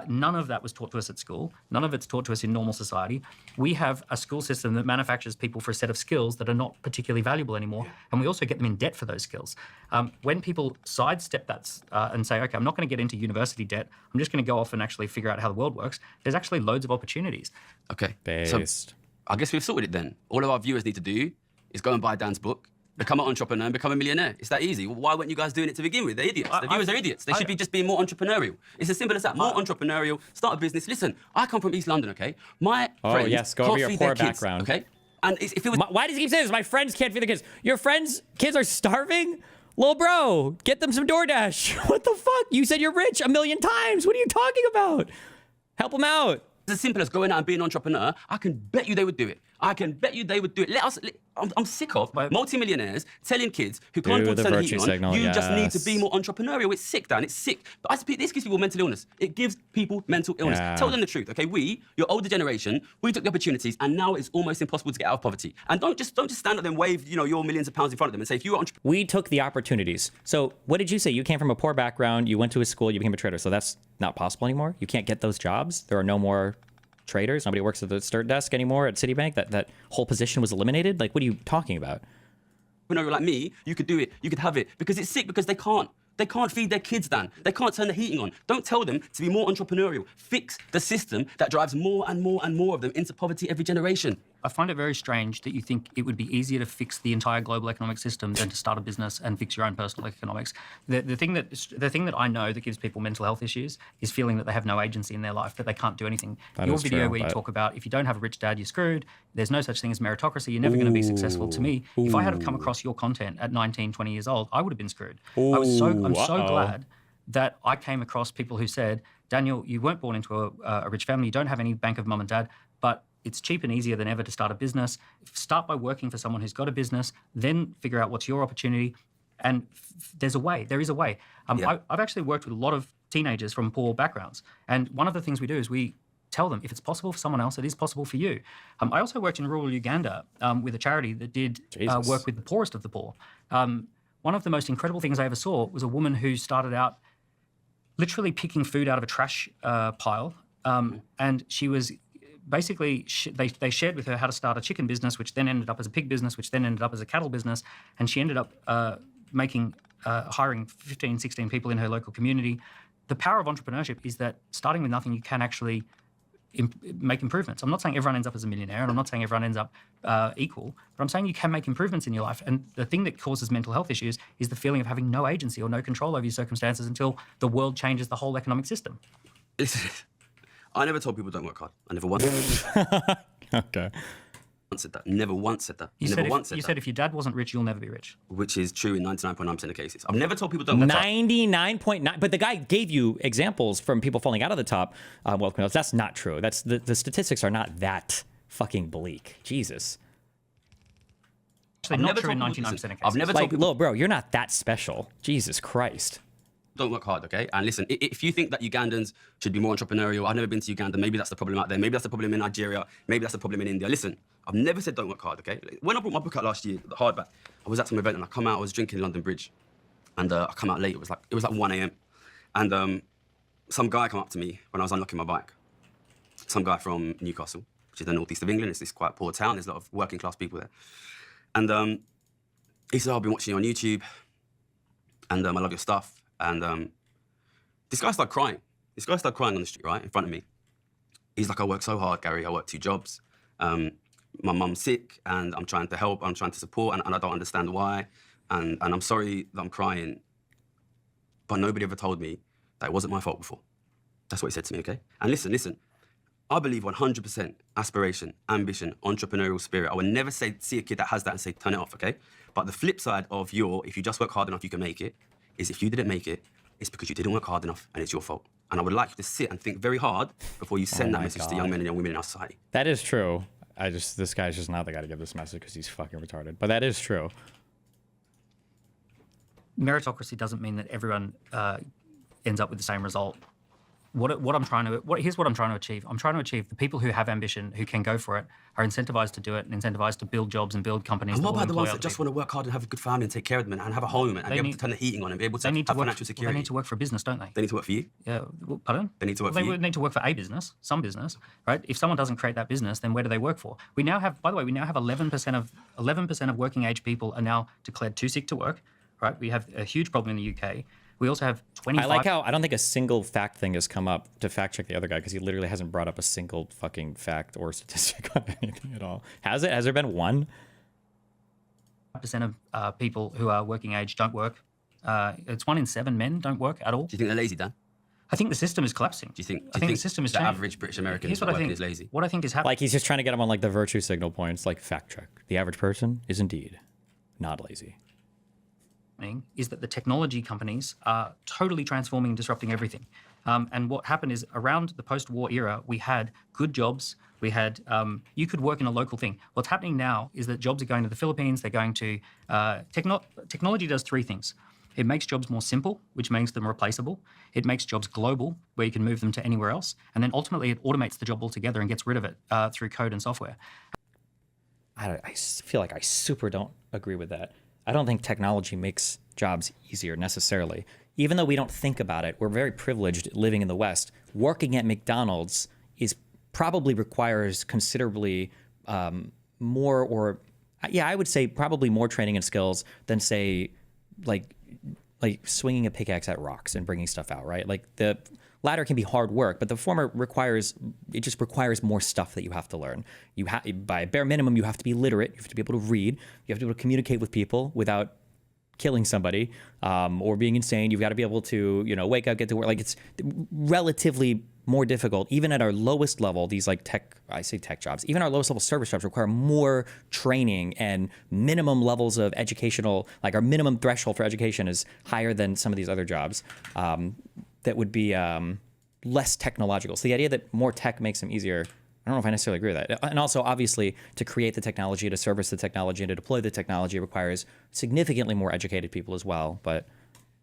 None of that was taught to us at school. None of it's taught to us in normal society. We have a school system that manufactures people for a set of skills that are not particularly valuable anymore, and we also get them in debt for those skills. When people sidestep that and say, okay, I'm not going to get into university debt, I'm just going to go off and actually figure out how the world works, there's actually loads of opportunities. Okay. Based. So I guess we've sorted it then. All of our viewers need to do is go and buy Dan's book, become an entrepreneur and become a millionaire. It's that easy. Why weren't you guys doing it to begin with? They're idiots. The viewers are idiots. They should be just being more entrepreneurial. It's as simple as that. More entrepreneurial. Start a business. Listen, I come from East London, okay? My friends yes, go can't over your feed poor their kids, background. okay? And if it was... Why does he keep saying this? My friends can't feed their kids. Your friends' kids are starving? Lil bro, get them some DoorDash. What the fuck? You said you're rich 1,000,000 times. What are you talking about? Help them out. It's as simple as going out and being an entrepreneur. I can bet you they would do it. I can bet you they would do it. I'm sick of multimillionaires telling kids who can't afford to turn the heating on, you just need to be more entrepreneurial. It's sick, Dan. It's sick. But this gives people mental illness. It gives people mental illness. Yeah. Tell them the truth, okay? Your older generation, we took the opportunities, and now it's almost impossible to get out of poverty. And don't just stand up and wave, your millions of pounds in front of them and say, if you were entrepreneur. We took the opportunities. So what did you say? You came from a poor background. You went to a school. You became a trader. So that's not possible anymore? You can't get those jobs? There are no more traders? Nobody works at the start desk anymore at Citibank? That whole position was eliminated? Like, what are you talking about? Like me, you could do it, you could have it, because it's sick, because they can't. They can't feed their kids, Dan. They can't turn the heating on. Don't tell them to be more entrepreneurial. Fix the system that drives more and more and more of them into poverty every generation. I find it very strange that you think it would be easier to fix the entire global economic system than to start a business and fix your own personal economics. The thing that I know that gives people mental health issues is feeling that they have no agency in their life, that they can't do anything. Your video where you talk about if you don't have a rich dad, you're screwed. There's no such thing as meritocracy. You're never going to be successful. To me, if I had come across your content at 19, 20 years old, I would have been screwed. I'm so glad that I came across people who said, Daniel, you weren't born into a rich family. You don't have any bank of mum and dad, but it's cheap and easier than ever to start a business. Start by working for someone who's got a business, then figure out what's your opportunity. And there's a way. There is a way. I've actually worked with a lot of teenagers from poor backgrounds. And one of the things we do is we tell them, if it's possible for someone else, it is possible for you. I also worked in rural Uganda with a charity that did work with the poorest of the poor. One of the most incredible things I ever saw was a woman who started out literally picking food out of a trash pile. And she was basically, they shared with her how to start a chicken business, which then ended up as a pig business, which then ended up as a cattle business. And she ended up hiring 15, 16 people in her local community. The power of entrepreneurship is that starting with nothing, you can actually make improvements. I'm not saying everyone ends up as a millionaire, and I'm not saying everyone ends up equal, but I'm saying you can make improvements in your life. And the thing that causes mental health issues is the feeling of having no agency or no control over your circumstances until the world changes the whole economic system. I never told people don't work hard. I never once Okay. said that. Never once said that. You said if your dad wasn't rich, you'll never be rich. Which is true in 99.9% of cases. I've never told people don't work hard. 99.9, but the guy gave you examples from people falling out of the top wealth curves. That's not true. That's the statistics are not that fucking bleak. Jesus. Actually, not true in 99% of cases. I've never told people, little bro, you're not that special. Jesus Christ. don't work hard, okay? And listen, if you think that Ugandans should be more entrepreneurial, I've never been to Uganda, maybe that's the problem out there, maybe that's the problem in Nigeria, maybe that's the problem in India. Listen, I've never said don't work hard, okay? When I brought my book out last year, the hardback, I was at some event and I come out, I was drinking London Bridge, and I come out late, it was like 1 a.m. And some guy come up to me when I was unlocking my bike. Some guy from Newcastle, which is the northeast of England. It's this quite poor town. There's a lot of working class people there. And he said, oh, I've been watching you on YouTube, and I love your stuff. And this guy started crying. This guy started crying on the street, right, in front of me. He's like, I work so hard, Gary. I work 2 jobs. My mum's sick, and I'm trying to help. I'm trying to support, and I don't understand why. And I'm sorry that I'm crying, but nobody ever told me that it wasn't my fault before. That's what he said to me, okay? And listen. I believe 100% aspiration, ambition, entrepreneurial spirit. I would never say see a kid that has that and say, turn it off, okay? But the flip side of if you just work hard enough, you can make it, is if you didn't make it, it's because you didn't work hard enough and it's your fault. And I would like you to sit and think very hard before you send that message to young men and young women in our society. That is true. This guy's just not the guy to give this message because he's fucking retarded. But that is true. Meritocracy doesn't mean that everyone ends up with the same result. Here's what I'm trying to achieve. I'm trying to achieve the people who have ambition, who can go for it, are incentivized to do it and incentivized to build jobs and build companies. And what about the ones that just want to work hard and have a good family and take care of them and have a home and be able to turn the heating on and be able to have financial security? They need to work for a business, don't they? They need to work for you? Yeah. Pardon? They need to work for you? They need to work for a business, some business, right? If someone doesn't create that business, then where do they work for? We now have, by the way, 11% of working age people are now declared too sick to work, right? We have a huge problem in the UK. We also have 25... I like how I don't think a single fact thing has come up to fact check the other guy because he literally hasn't brought up a single fucking fact or statistic on anything at all. Has it? Has there been one? 5% of people who are working age don't work. It's 1 in 7 men don't work at all. Do you think they're lazy, Dan? I think the system is collapsing. Do you think the system is the changing. average British American is lazy? What I think is happening... Like he's just trying to get them on like the virtue signal points, like fact check. The average person is indeed not lazy. Is that the technology companies are totally transforming and disrupting everything. And what happened is around the post-war era, we had good jobs. We had, you could work in a local thing. What's happening now is that jobs are going to the Philippines. They're going to, technology does 3 things. It makes jobs more simple, which makes them replaceable. It makes jobs global, where you can move them to anywhere else. And then ultimately it automates the job altogether and gets rid of it through code and software. I feel like I super don't agree with that. I don't think technology makes jobs easier necessarily. Even though we don't think about it, we're very privileged living in the West. Working at McDonald's probably requires considerably more, or I would say probably more training and skills than say like swinging a pickaxe at rocks and bringing stuff out, right? Like latter can be hard work, but the former just requires more stuff that you have to learn. By bare minimum, you have to be literate. You have to be able to read. You have to be able to communicate with people without killing somebody or being insane. You've got to be able to, wake up, get to work. Like, it's relatively more difficult. Even at our lowest level, these like tech jobs, even our lowest level service jobs require more training and minimum levels of educational, like our minimum threshold for education is higher than some of these other jobs that would be less technological. So the idea that more tech makes them easier, I don't know if I necessarily agree with that. And also, obviously, to create the technology, to service the technology, and to deploy the technology requires significantly more educated people as well. But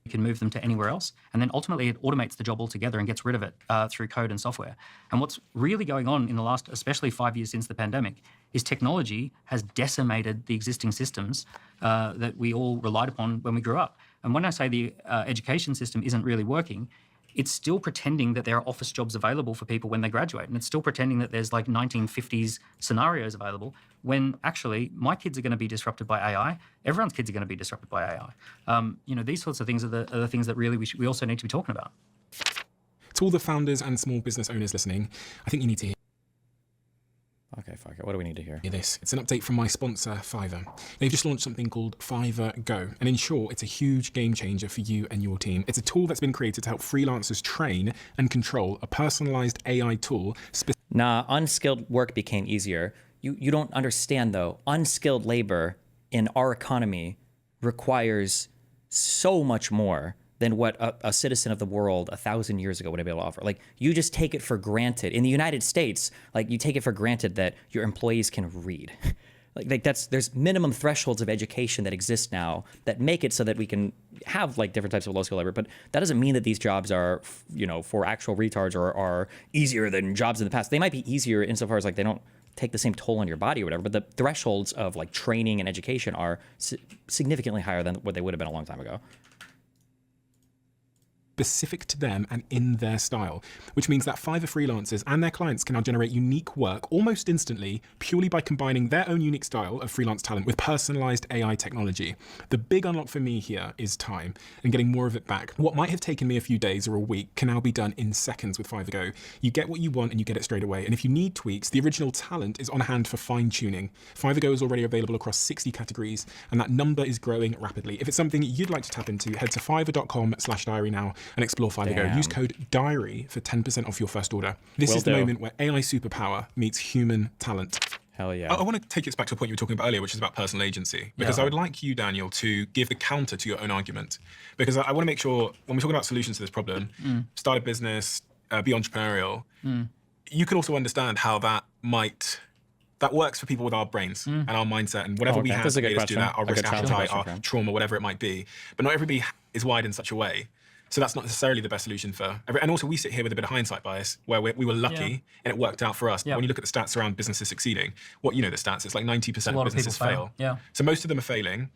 you can move them to anywhere else. And then ultimately, it automates the job altogether and gets rid of it through code and software. And what's really going on in the last, especially 5 years since the pandemic, is technology has decimated the existing systems that we all relied upon when we grew up. And when I say the education system isn't really working, it's still pretending that there are office jobs available for people when they graduate. And it's still pretending that there's like 1950s scenarios available when actually my kids are going to be disrupted by AI. Everyone's kids are going to be disrupted by AI. These sorts of things are the things that really we also need to be talking about. To all the founders and small business owners listening, I think you need to hear okay, fuck it. What do we need to hear? this. It's an update from my sponsor, Fiverr. They've just launched something called Fiverr Go. And in short, it's a huge game changer for you and your team. It's a tool that's been created to help freelancers train and control a personalized AI tool. Nah, unskilled work became easier. You don't understand, though. Unskilled labor in our economy requires so much more than what a citizen of the world 1,000 years ago would have been able to offer. Like, you just take it for granted. In the United States, like, you take it for granted that your employees can read. There's minimum thresholds of education that exist now that make it so that we can have like different types of low skill labor, but that doesn't mean that these jobs are, for actual retards or are easier than jobs in the past. They might be easier insofar as like they don't take the same toll on your body or whatever, but the thresholds of like training and education are significantly higher than what they would have been a long time ago. Specific to them and in their style, which means that Fiverr freelancers and their clients can now generate unique work almost instantly purely by combining their own unique style of freelance talent with personalized AI technology. The big unlock for me here is time and getting more of it back. What might have taken me a few days or a week can now be done in seconds with Fiverr Go. You get what you want and you get it straight away. And if you need tweaks, the original talent is on hand for fine tuning. Fiverr Go is already available across 60 categories and that number is growing rapidly. If it's something you'd like to tap into, head to fiverr.com/diary now and explore Fiverr Go. Use code DIARY for 10% off your first order. This is the moment where AI superpower meets human talent. Hell yeah. I want to take us back to a point you were talking about earlier, which is about personal agency. Because I would like you, Daniel, to give the counter to your own argument. Because I want to make sure, when we talk about solutions to this problem, start a business, be entrepreneurial, you can also understand how that works for people with our brains and our mindset and whatever we have to do that, our risk appetite, our trauma, whatever it might be. But not everybody is wired in such a way. So that's not necessarily the best solution for every, and also we sit here with a bit of hindsight bias where we were lucky and it worked out for us. But when you look at the stats around businesses succeeding, the stats, it's like 90% of businesses fail. So most of them are failing.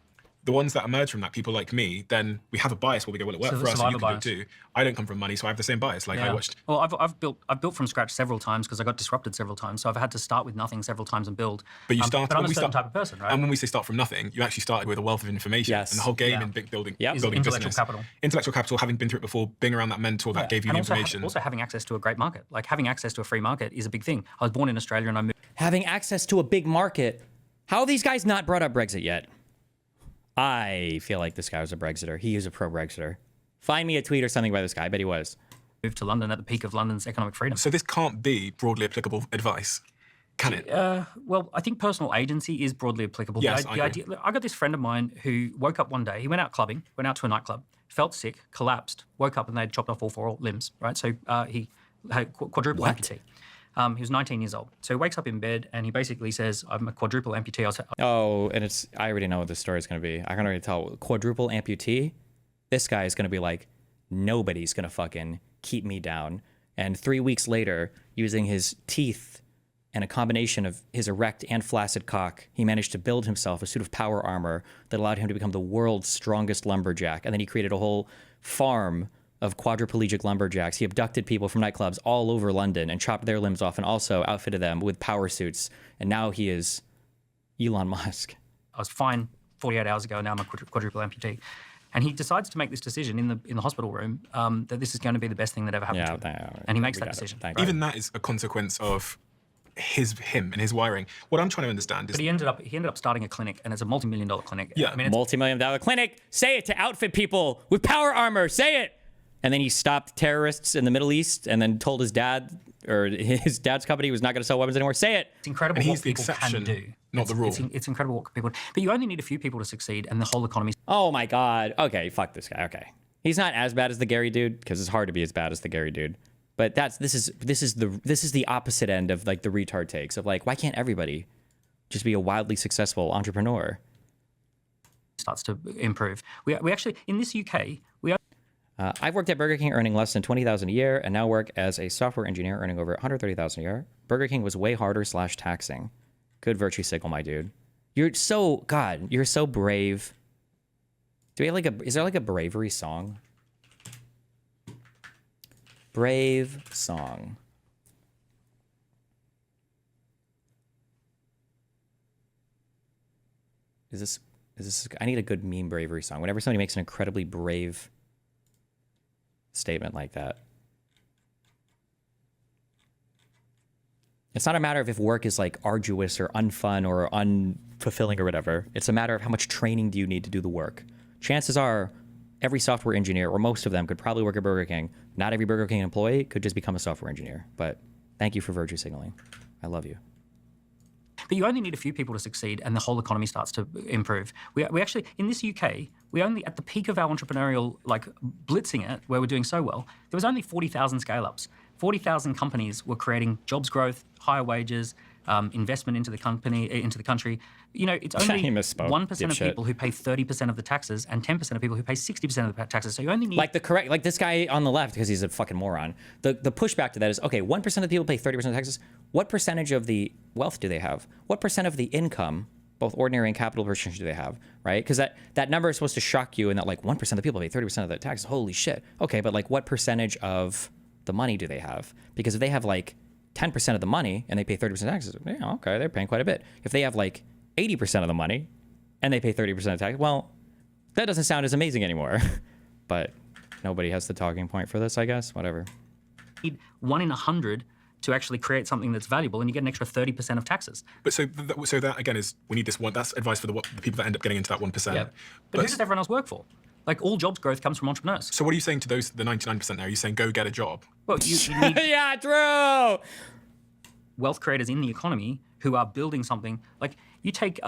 The ones that emerge from that, people like me, then we have a bias where we go, well, it worked for us, so you can do it too. I don't come from money, so I have the same bias. Like I watched. Well, I've built from scratch several times because I got disrupted several times. So I've had to start with nothing several times and build. But you started. But I'm a certain type of person, right? And when we say start from nothing, you actually started with a wealth of information. And the whole game in building intellectual business. capital. Intellectual capital, having been through it before, being around that mentor that gave you the information. Also having access to a great market. Like having access to a free market is a big thing. I was born in Australia and I moved. Having access to a big market. How have these guys not brought up Brexit yet? I feel like this guy was a Brexiter. He is a pro-Brexiter. Find me a tweet or something by this guy. I bet he was. Moved to London at the peak of London's economic freedom. So this can't be broadly applicable advice, can it? Well, I think personal agency is broadly applicable. Yes, I got this friend of mine who woke up one day, he went out clubbing, went out to a nightclub, felt sick, collapsed, woke up and they'd chopped off all 4 limbs, right? So he had quadruple amputee. He was 19 years old. So he wakes up in bed and he basically says, I'm a quadruple amputee. I already know what this story is going to be. I can already tell. Quadruple amputee? This guy is going to be like, nobody's going to fucking keep me down. And 3 weeks later, using his teeth and a combination of his erect and flaccid cock, he managed to build himself a suit of power armor that allowed him to become the world's strongest lumberjack. And then he created a whole farm of quadriplegic lumberjacks. He abducted people from nightclubs all over London and chopped their limbs off and also outfitted them with power suits. And now he is Elon Musk. I was fine 48 hours ago, now I'm a quadruple amputee. And he decides to make this decision in the hospital room that this is going to be the best thing that ever happened to him. And he makes that decision. Even that is a consequence of him and his wiring. What I'm trying to understand is... But he ended up starting a clinic, and it's a multi-million-dollar clinic. Yeah. I mean, multi-million-dollar clinic. Say it to outfit people with power armor. Say it. And then he stopped terrorists in the Middle East and then told his dad, or his dad's company, was not going to sell weapons anymore. Say it. It's incredible and what he's the people exception, can do. not the rule. It's incredible what people... But you only need a few people to succeed, and the whole economy... Oh my God. Okay, fuck this guy. Okay. He's not as bad as the Gary dude, because it's hard to be as bad as the Gary dude. But this is the opposite end of like the retard takes of like, why can't everybody just be a wildly successful entrepreneur? Starts to improve. We actually, in this UK, I've worked at Burger King earning less than $20,000 a year and now work as a software engineer earning over $130,000 a year. Burger King was way harder / taxing. Good virtue signal, my dude. You're so brave. Do we have is there like a bravery song? Brave song. Is this, I need a good meme bravery song. Whenever somebody makes an incredibly brave statement like that. It's not a matter of if work is like arduous or unfun or unfulfilling or whatever. It's a matter of how much training do you need to do the work. Chances are every software engineer, or most of them, could probably work at Burger King. Not every Burger King employee could just become a software engineer. But thank you for virtue signaling. I love you. But you only need a few people to succeed, and the whole economy starts to improve. We actually, in this UK, we only, at the peak of our entrepreneurial, like blitzing it, where we're doing so well, there was only 40,000 scale-ups. 40,000 companies were creating jobs growth, higher wages, investment into the country. You know, it's only 1% of people who pay 30% of the taxes and 10% of people who pay 60% of the taxes. So you only need... Like this guy on the left, because he's a fucking moron. The pushback to that is, okay, 1% of the people pay 30% of the taxes. What percentage of the wealth do they have? What percent of the income, both ordinary and capital percentage, do they have, right? Because that number is supposed to shock you in that like 1% of the people pay 30% of the taxes. Holy shit. Okay, but like what percentage of the money do they have? Because if they have like 10% of the money and they pay 30% taxes, yeah, okay, they're paying quite a bit. If they have like 80% of the money and they pay 30% of tax, well, that doesn't sound as amazing anymore. But nobody has the talking point for this, I guess. Whatever. Need 1 in 100 to actually create something that's valuable, and you get an extra 30% of taxes. But so that again is, we need this one. That's advice for the people that end up getting into that 1%. Yeah. But who does everyone else work for? Like, all jobs growth comes from entrepreneurs. So what are you saying to the 99% now? Are you saying go get a job? Well, you need yeah, true. wealth creators in the economy who are building something. Like, you take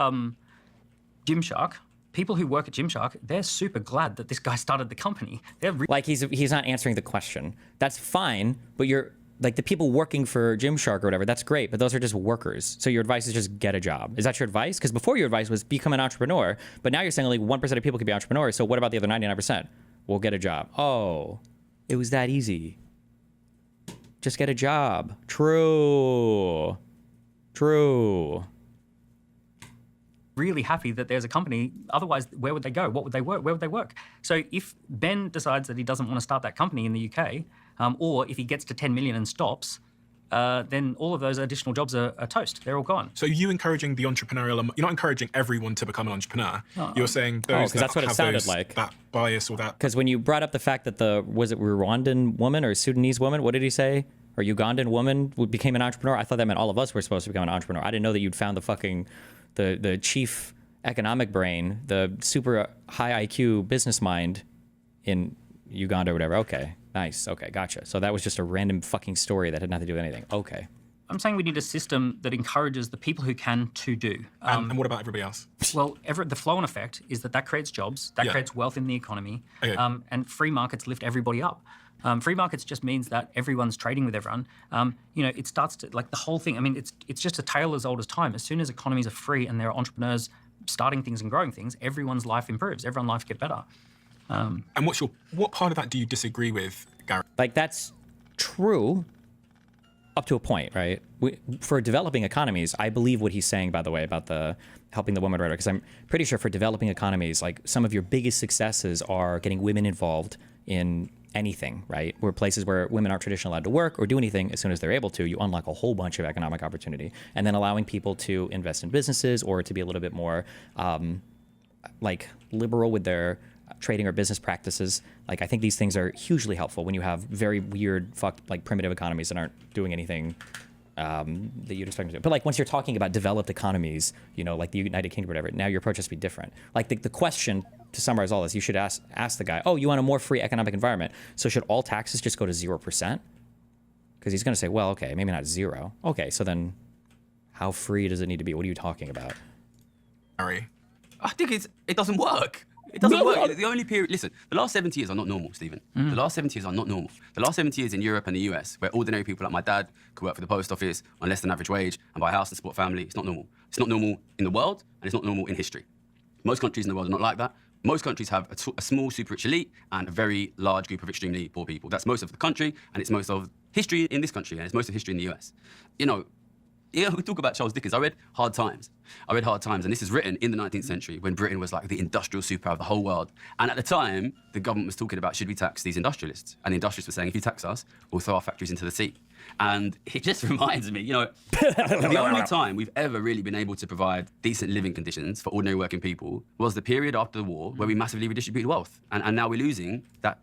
Gymshark. People who work at Gymshark, they're super glad that this guy started the company. They're like, he's not answering the question. That's fine, but you're like, the people working for Gymshark or whatever, that's great, but those are just workers. So your advice is just get a job. Is that your advice? Because before your advice was become an entrepreneur, but now you're saying only 1% of people can be entrepreneurs. So what about the other 99%? Well, get a job. Oh, it was that easy. Just get a job. True. really happy that there's a company. Otherwise, where would they go? What would they work? Where would they work? So if Ben decides that he doesn't want to start that company in the UK, or if he gets to 10 million and stops, then all of those additional jobs are toast. They're all gone. So you encouraging the entrepreneurial, you're not encouraging everyone to become an entrepreneur. No. You're saying those that that's what it have sounded those, like. that bias or that. Because when you brought up the fact that was it Rwandan woman or Sudanese woman, what did he say? Or Ugandan woman became an entrepreneur? I thought that meant all of us were supposed to become an entrepreneur. I didn't know that you'd found the chief economic brain, the super high IQ business mind in Uganda or whatever. Okay, nice. Okay, gotcha. So that was just a random fucking story that had nothing to do with anything. Okay. I'm saying we need a system that encourages the people who can to do. And what about everybody else? Well, the flow-on effect is that creates jobs, that creates wealth in the economy, and free markets lift everybody up. Free markets just means that everyone's trading with everyone. It starts to, like, the whole thing. I mean, it's just a tale as old as time. As soon as economies are free and there are entrepreneurs starting things and growing things, everyone's life improves. Everyone's life gets better. And what part of that do you disagree with, Gary? Like, that's true up to a point, right? For developing economies, I believe what he's saying, by the way, about the helping the woman writer, because I'm pretty sure for developing economies, like, some of your biggest successes are getting women involved in anything, right? Where places where women aren't traditionally allowed to work or do anything, as soon as they're able to, you unlock a whole bunch of economic opportunity. And then allowing people to invest in businesses or to be a little bit more like liberal with their trading or business practices. Like, I think these things are hugely helpful when you have very weird, fucked, like primitive economies that aren't doing anything that you'd expect them to. But like once you're talking about developed economies, you know, like the United Kingdom or whatever, now your approach has to be different. Like the question, to summarize all this, you should ask the guy, oh, you want a more free economic environment, so should all taxes just go to 0%? Because he's going to say, well, okay, maybe not 0. Okay, so then how free does it need to be? What are you talking about? Harry. I think it doesn't work. It doesn't work. The only period, listen, the last 70 years are not normal, Stephen. The last 70 years are not normal. The last 70 years in Europe and the US, where ordinary people like my dad could work for the post office on less than average wage and buy a house and support family, it's not normal. It's not normal in the world, and it's not normal in history. Most countries in the world are not like that. Most countries have a small super rich elite and a very large group of extremely poor people. That's most of the country, and it's most of history in this country, and it's most of history in the US. You know, yeah, we talk about Charles Dickens. I read Hard Times. And this is written in the 19th century when Britain was like the industrial superpower of the whole world. And at the time, the government was talking about, should we tax these industrialists? And the industrialists were saying, if you tax us, we'll throw our factories into the sea. And it just reminds me, you know, the only time we've ever really been able to provide decent living conditions for ordinary working people was the period after the war where we massively redistributed wealth. And now we're losing that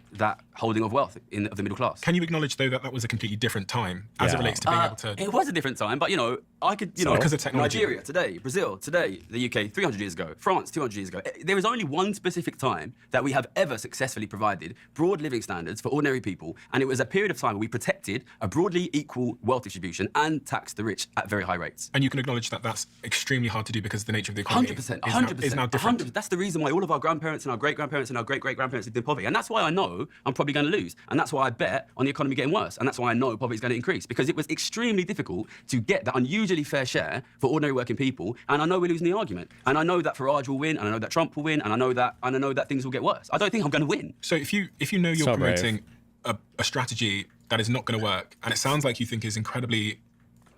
holding of wealth of the middle class. Can you acknowledge, though, that was a completely different time as it relates to being able to... It was a different time, but, you know, I could, you know, because of technology. Nigeria today, Brazil today, the UK 300 years ago, France 200 years ago. There is only one specific time that we have ever successfully provided broad living standards for ordinary people, and it was a period of time where we protected a broadly equal wealth distribution and taxed the rich at very high rates. And you can acknowledge that that's extremely hard to do because the nature of the economy 100%, is now different. 100%. That's the reason why all of our grandparents and our great-grandparents and our great-great-grandparents lived in poverty. And that's why I know I'm probably going to lose. And that's why I bet on the economy getting worse. And that's why I know poverty is going to increase. Because it was extremely difficult to get that unusually fair share for ordinary working people. And I know we're losing the argument. And I know that Farage will win, and I know that Trump will win, and I know that things will get worse. I don't think I'm going to win. So if you know you're So promoting a strategy that is not going to work, and it sounds like you think is incredibly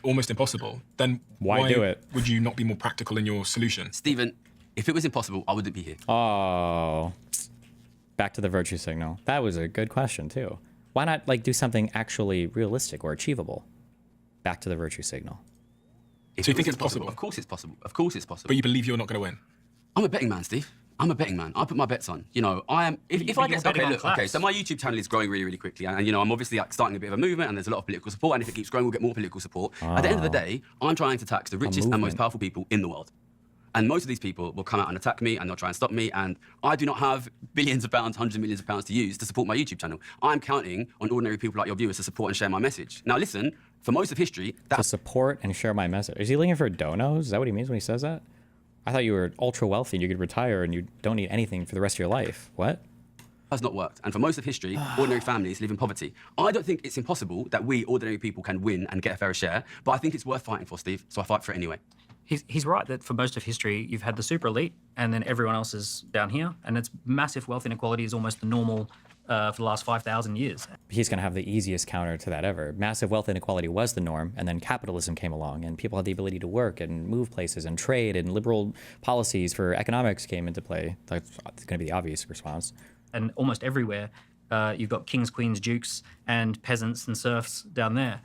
almost impossible, then Why do it? Would you not be more practical in your solution? Stephen, if it was impossible, I wouldn't be here. Oh, back to the virtue signal. That was a good question too. Why not like do something actually realistic or achievable? Back to the virtue signal. If So you it think was it's possible? Of course it's possible. Of course it's possible. But you believe you're not going to win? I'm a betting man, Steve. I'm a betting man. I put my bets on. You know, I am. If I you're get betting on class. okay. So my YouTube channel is growing really, really quickly, and you know, I'm obviously like starting a bit of a movement, and there's a lot of political support. And if it keeps growing, we'll get more political support. At the end of the day, I'm trying to tax the richest and most movement. powerful people in the world. And most of these people will come out and attack me, and they'll try and stop me. And I do not have billions of pounds, hundreds of millions of pounds to use to support my YouTube channel. I'm counting on ordinary people like your viewers to support and share my message. Now, listen, for most of history, To that's support and share my message. Is he looking for donos? Is that what he means when he says that? I thought you were ultra wealthy and you could retire and you don't need anything for the rest of your life. What? has not worked. And for most of history, ordinary families live in poverty. I don't think it's impossible that we, ordinary people, can win and get a fair share, but I think it's worth fighting for, Steve, so I fight for it anyway. He's right that for most of history, you've had the super elite and then everyone else is down here. And it's massive wealth inequality is almost the normal for the last 5,000 years. He's going to have the easiest counter to that ever. Massive wealth inequality was the norm, and then capitalism came along, and people had the ability to work and move places and trade, and liberal policies for economics came into play. That's going to be the obvious response. And almost everywhere, you've got kings, queens, dukes, and peasants and serfs down there.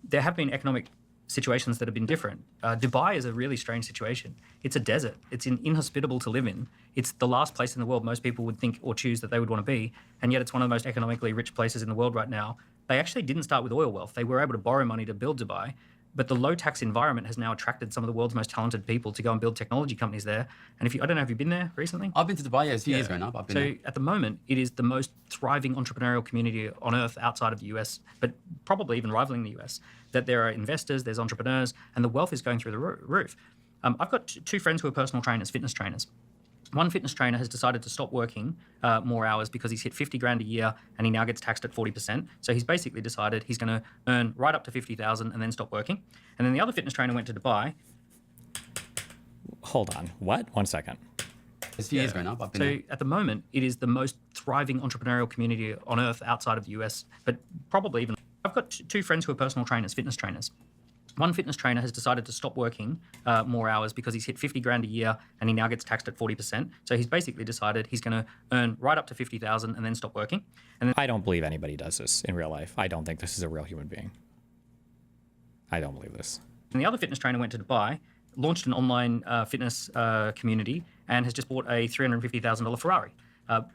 There have been economic situations that have been different. Dubai is a really strange situation. It's a desert. It's inhospitable to live in. It's the last place in the world most people would think or choose that they would want to be, and yet it's one of the most economically rich places in the world right now. They actually didn't start with oil wealth. They were able to borrow money to build Dubai, but the low tax environment has now attracted some of the world's most talented people to go and build technology companies there. And I don't know, have you been there recently? I've been to Dubai, a few years ago now, but I've been there. At the moment, it is the most thriving entrepreneurial community on earth outside of the US, but probably even rivaling the US, that there are investors, there's entrepreneurs, and the wealth is going through the roof. I've got two friends who are personal trainers, fitness trainers. One fitness trainer has decided to stop working more hours because he's hit 50 grand a year and he now gets taxed at 40%. So he's basically decided he's going to earn right up to 50,000 and then stop working. And then the other fitness trainer went to Dubai. Hold on. What? 1 second. It's a few years ago now, but I've been there. At the moment, it is the most thriving entrepreneurial community on earth outside of the US, but probably even... I've got two friends who are personal trainers, fitness trainers. One fitness trainer has decided to stop working more hours because he's hit 50 grand a year and he now gets taxed at 40%. So he's basically decided he's going to earn right up to 50,000 and then stop working. And then I don't believe anybody does this in real life. I don't think this is a real human being. I don't believe this. And the other fitness trainer went to Dubai, launched an online fitness community, and has just bought a $350,000 Ferrari.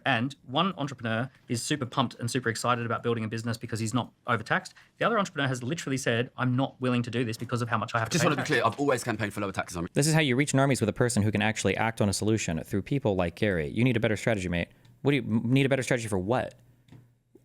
And one entrepreneur is super pumped and super excited about building a business because he's not overtaxed. The other entrepreneur has literally said, I'm not willing to do this because of how much I have to Just pay want to be tax. clear, I've always campaigned for lower taxes on This is how you reach normies with a person who can actually act on a solution through people like Gary. You need a better strategy, mate. What do you need a better strategy for what?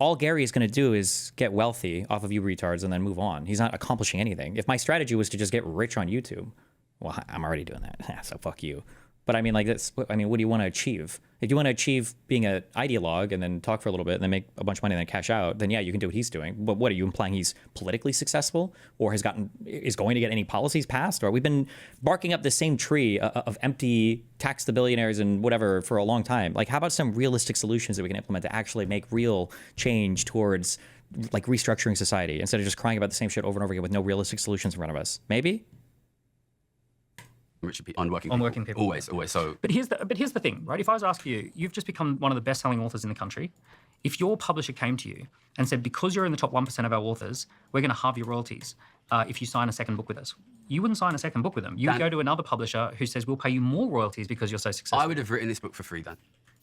All Gary is going to do is get wealthy off of you retards and then move on. He's not accomplishing anything. If my strategy was to just get rich on YouTube, well, I'm already doing that. So fuck you. But I mean, like this. I mean, what do you want to achieve? If you want to achieve being an ideologue and then talk for a little bit and then make a bunch of money and then cash out, then yeah, you can do what he's doing. But what are you implying? He's politically successful or is going to get any policies passed? Or we've been barking up the same tree of empty tax the billionaires and whatever for a long time. Like, how about some realistic solutions that we can implement to actually make real change towards like restructuring society instead of just crying about the same shit over and over again with no realistic solutions in front of us? Maybe. rich people, on working people. Always. So, but here's the thing, right? If I was to ask you, you've just become one of the best-selling authors in the country. If your publisher came to you and said, because you're in the top 1% of our authors, we're going to halve your royalties if you sign a second book with us, you wouldn't sign a second book with them. You would go to another publisher who says, we'll pay you more royalties because you're so successful. I would have written this book for free, Dan.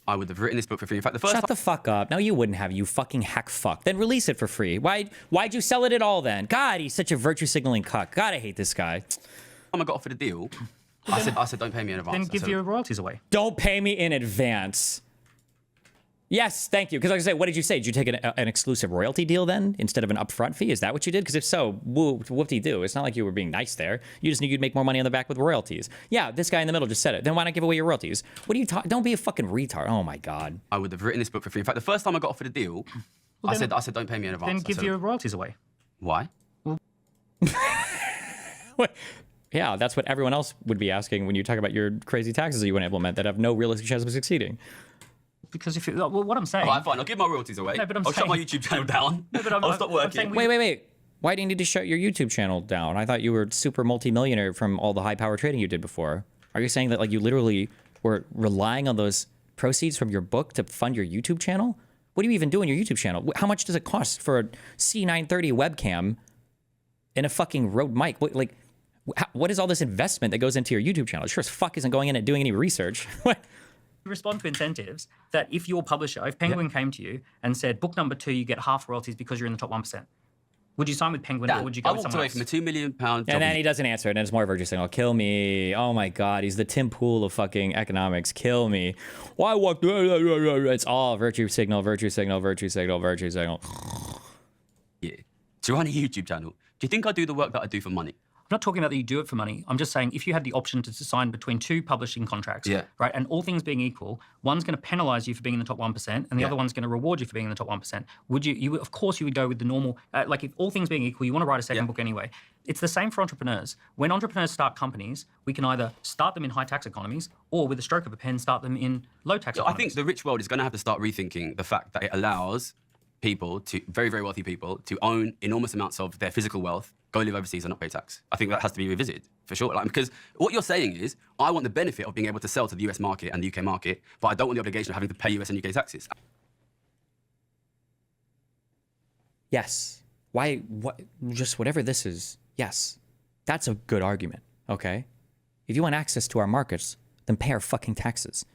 I would have written this book for free. In fact, the first Shut the fuck up. No, you wouldn't have, you fucking hack fuck. Then release it for free. Why'd you sell it at all then? God, he's such a virtue signaling cuck. God, I hate this guy. time I got offered a deal, I said, don't pay me in advance. Then give your royalties away. Don't pay me in advance. Yes, thank you. Because like I say, what did you say? Did you take an exclusive royalty deal then instead of an upfront fee? Is that what you did? Because if so, whoop-de-doo. It's not like you were being nice there. You just knew you'd make more money on the back with royalties. Yeah, this guy in the middle just said it. Then why not give away your royalties? What are you talking? Don't be a fucking retard. Oh my God. I would have written this book for free. In fact, the first time I got offered a deal, I said, don't pay me in advance. Then give your royalties away. Why? Yeah, that's what everyone else would be asking when you talk about your crazy taxes that you want to implement that have no realistic chance of succeeding. Because if well, what I'm saying. All right, fine. I'll give my royalties away. No, but I'll shut my YouTube channel down. No, but I'll stop working. Wait. Why do you need to shut your YouTube channel down? I thought you were super multi-millionaire from all the high power trading you did before. Are you saying that like you literally were relying on those proceeds from your book to fund your YouTube channel? What do you even do on your YouTube channel? How much does it cost for a C930 webcam and a fucking Rode mic? What is all this investment that goes into your YouTube channel? It sure as fuck isn't going in and doing any research. Respond to incentives that if your publisher, if Penguin came to you and said, book number 2, you get half royalties because you're in the top 1%, would you sign with Penguin or would you go with someone away else? from a £2 million job. And then he doesn't answer it, and it's more virtue signal. Kill me. Oh my God, he's the Tim Pool of fucking economics. Kill me. Why walk? It's all virtue signal, virtue signal, virtue signal, virtue signal. Yeah. To run a YouTube channel, do you think I do the work that I do for money? I'm not talking about that you do it for money. I'm just saying if you had the option to sign between 2 publishing contracts, right, and all things being equal, one's going to penalize you for being in the top 1% and the other one's going to reward you for being in the top 1%. Would you of course you would go with the normal, like if all things being equal, you want to write a second book anyway. It's the same for entrepreneurs. When entrepreneurs start companies, we can either start them in high tax economies or with a stroke of a pen, start them in low tax economies. I think the rich world is going to have to start rethinking the fact that it allows people, very, very wealthy people, to own enormous amounts of their physical wealth, go live overseas and not pay tax. I think that has to be revisited, for sure. Because what you're saying is, I want the benefit of being able to sell to the US market and the UK market, but I don't want the obligation of having to pay US and UK taxes. Yes. Why? What? Just whatever this is. Yes. That's a good argument. Okay. If you want access to our markets, then pay our fucking taxes.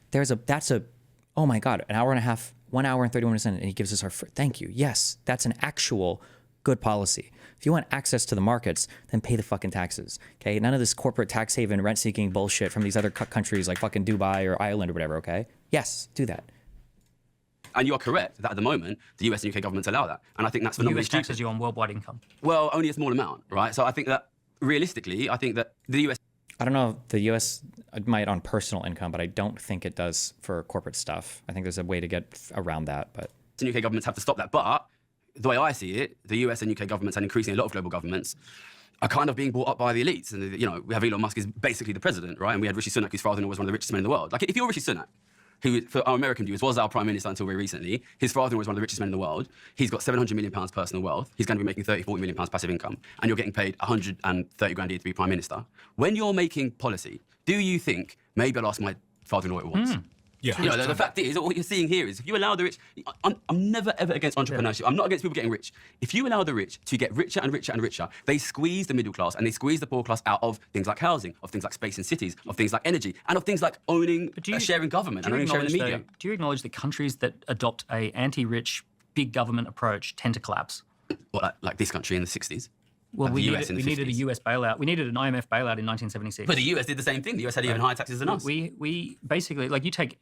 Oh my God, an hour and a half, 1 hour and 31 minutes in, and he gives us our, thank you. Yes, that's an actual good policy. If you want access to the markets, then pay the fucking taxes, okay? None of this corporate tax haven rent-seeking bullshit from these other countries like fucking Dubai or Ireland or whatever, okay? Yes, do that. And you are correct that at the moment, the US and UK governments allow that. And I think that's phenomenally US taxes you on worldwide income. Well, only a small amount, right? So I think that, realistically, I think that the US... I don't know if the US might on personal income, but I don't think it does for corporate stuff. I think there's a way to get around that, but... The UK governments have to stop that, but the way I see it, the US and UK governments and increasingly a lot of global governments are kind of being brought up by the elites. And, we have Elon Musk is basically the president, right? And we had Rishi Sunak, whose father-in-law was one of the richest men in the world. Like, if you're Rishi Sunak, who, for our American viewers, was our prime minister until very recently, his father-in-law was one of the richest men in the world. He's got £700 million personal wealth. He's going to be making £40 million passive income. And you're getting paid 130 grand a year to be prime minister. When you're making policy, do you think, maybe I'll ask my father-in-law what it was? Yeah, You know, the 100%. fact is, what you're seeing here is if you allow the rich, I'm never ever against entrepreneurship. I'm not against people getting rich. If you allow the rich to get richer and richer and richer, they squeeze the middle class and they squeeze the poor class out of things like housing, of things like space in cities, of things like energy, and of things like owning, sharing government and owning sharing the media. Do you acknowledge that countries that adopt a anti-rich, big government approach tend to collapse? Well, like this country in the 60s. Well, like we the US in the needed a 50s. US bailout. We needed an IMF bailout in 1976. But the US did the same thing. The US had even higher taxes than us. We basically, like, you take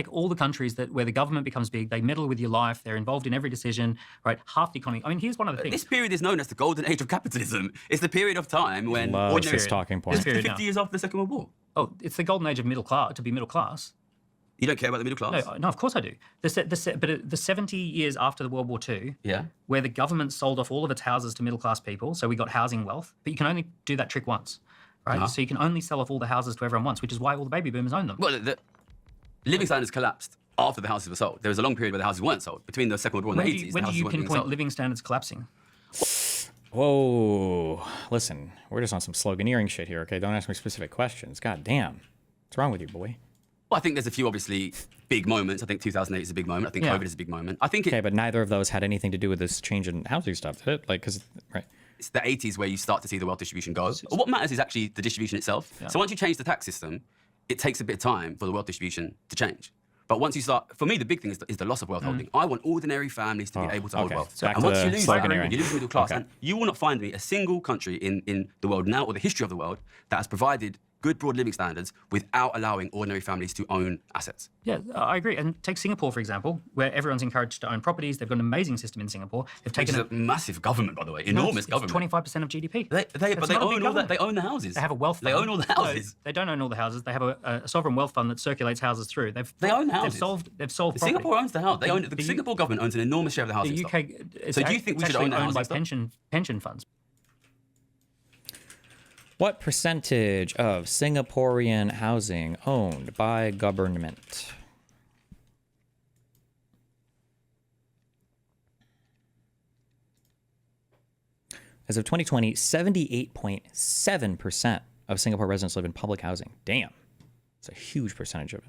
all the countries where the government becomes big, they meddle with your life, they're involved in every decision, right? Half the economy. I mean, here's one of the things. This period is known as the golden age of capitalism. It's the period of time when Loves this talking point. This period 50 now. years after the Second World War. Oh, it's the golden age of middle class, to be middle class. You don't care about the middle class? No, of course I do. But the 70 years after the World War II, Yeah. where the government sold off all of its houses to middle class people, so we got housing wealth, but you can only do that trick once, right? So you can only sell off all the houses to everyone once, which is why all the baby boomers own them. Well, the living standards collapsed after the houses were sold. There was a long period where the houses weren't sold. Between the Second World War and the 80s, When the do houses you weren't being pinpoint sold. living standards collapsing? Whoa. Listen, we're just on some sloganeering shit here, okay? Don't ask me specific questions. God damn. What's wrong with you, boy? Well, I think there's a few obviously big moments. I think 2008 is a big moment. I think Yeah. COVID is a big moment. I think Okay, but neither of those had anything to do with this change in housing stuff, did it? Like, because, right. it's the 80s where you start to see the wealth distribution go. What matters is actually the distribution itself. So once you change the tax system, it takes a bit of time for the wealth distribution to change. But once you start, for me, the big thing is the loss of wealth holding. I want ordinary families to be able to hold okay. wealth. Back And to once the you lose that, sloganeering. you lose the middle class. Okay. And you will not find me a single country in the world now or the history of the world that has provided good broad living standards without allowing ordinary families to own assets. Yeah, I agree. And take Singapore, for example, where everyone's encouraged to own properties. They've got an amazing system in Singapore. They've Which taken is a massive government, by the way, enormous government. 25% of GDP. But they That's own not a big all that. government. They own the houses. They have a wealth fund. They own all the houses. No, they don't own all the houses. They have a sovereign wealth fund that circulates houses through. They own the houses. They've solved property. Singapore owns the house. The Singapore government owns an enormous share of the housing The stock. UK. So do you think we should own the owned by housing stock? pension funds? What percentage of Singaporean housing owned by government? As of 2020, 78.7% of Singapore residents live in public housing. Damn. It's a huge percentage of it.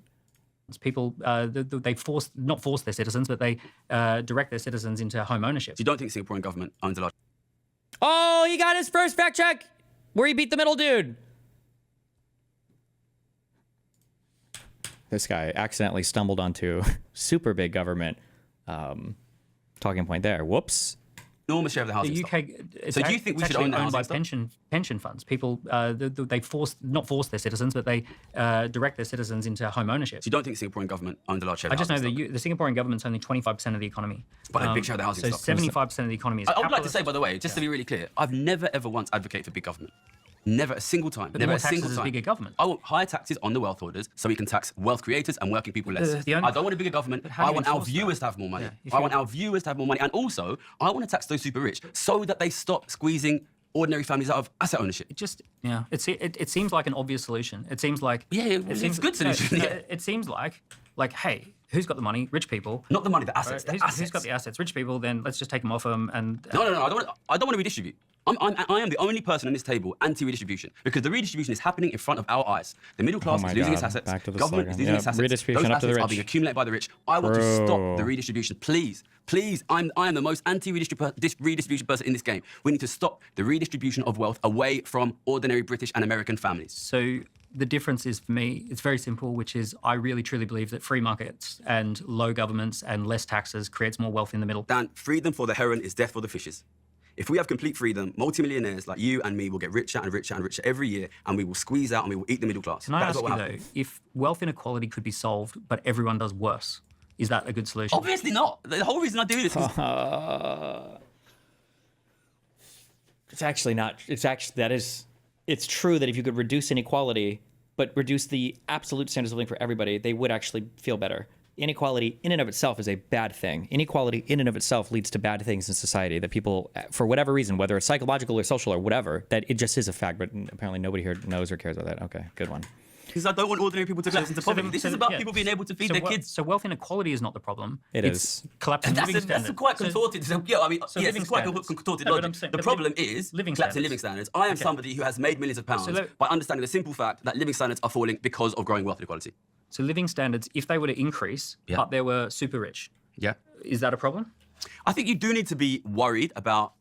People, they not force their citizens, but they direct their citizens into home ownership. You don't think Singaporean government owns a large... Oh, he got his first fact check where he beat the middle dude. This guy accidentally stumbled onto super big government talking point there. Whoops. enormous share of the housing The stock. UK. So do you think we should own the owned by housing stock? pension funds? People, they not force their citizens, but they direct their citizens into home ownership. So you don't think the Singaporean government owns a large share I of the just know housing that the Singaporean government's only 25% of the economy. But a big share of the housing so stock. 75% of the economy is I would like to capitalist. say, by the way, just to be really clear, I've never ever once advocated for big government. Never a single time. But Never more a single taxes is time. bigger government. I want higher taxes on the wealth holders so we can tax wealth creators and working people less. The only- I don't want a bigger government. how do I you want our enforce that? viewers to have more money. Yeah, if I you- want our viewers to have more money. And also, I want to tax those super rich so that they stop squeezing ordinary families out of asset ownership. It just, yeah, it seems like an obvious solution. It seems like It's a good solution. Yeah. It seems like, hey, who's got the money? Rich people. Not the money, the assets. Right? The assets. Who's got the assets? Rich people. Then let's just take them off them. And No. I don't want to redistribute. I am the only person on this table anti-redistribution because the redistribution is happening in front of our eyes. The middle class my is losing its God. assets. Back to the Government is slogan. losing Yeah, its assets. redistribution Those up to the assets are rich. being accumulated by the rich. I want to stop the redistribution. Please. I am the most anti-redistribution person in this game. We need to stop the redistribution of wealth away from ordinary British and American families. so the difference is, for me, it's very simple, which is I really truly believe that free markets and low governments and less taxes creates more wealth in the middle. Dan, freedom for the heron is death for the fishes. If we have complete freedom, multimillionaires like you and me will get richer and richer and richer every year, and we will squeeze out and we will eat the middle class. Can I That is ask what you will though, happen. if wealth inequality could be solved, but everyone does worse, is that a good solution? Obviously not. The whole reason I do this is It's actually not. It's true that if you could reduce inequality, but reduce the absolute standards of living for everybody, they would actually feel better. Inequality in and of itself is a bad thing. Inequality in and of itself leads to bad things in society that people, for whatever reason, whether it's psychological or social or whatever, that it just is a fact, but apparently nobody here knows or cares about that. Okay, good one. because I don't want ordinary people to collapse into poverty. This is about yeah. people being able to feed their kids. So wealth inequality is not the problem. It It's is. collapsing living That's standards. quite contorted. Yeah, I mean, yes, living it's quite standards. contorted No, but logic. I'm saying- The but problem is living collapsing standards. living standards. I am somebody who has made millions of pounds let- by understanding the simple fact that living standards are falling because of growing wealth inequality. So living standards, if they were to increase, Yeah. but they were super rich, Yeah. is that a problem? I think you do need to be worried about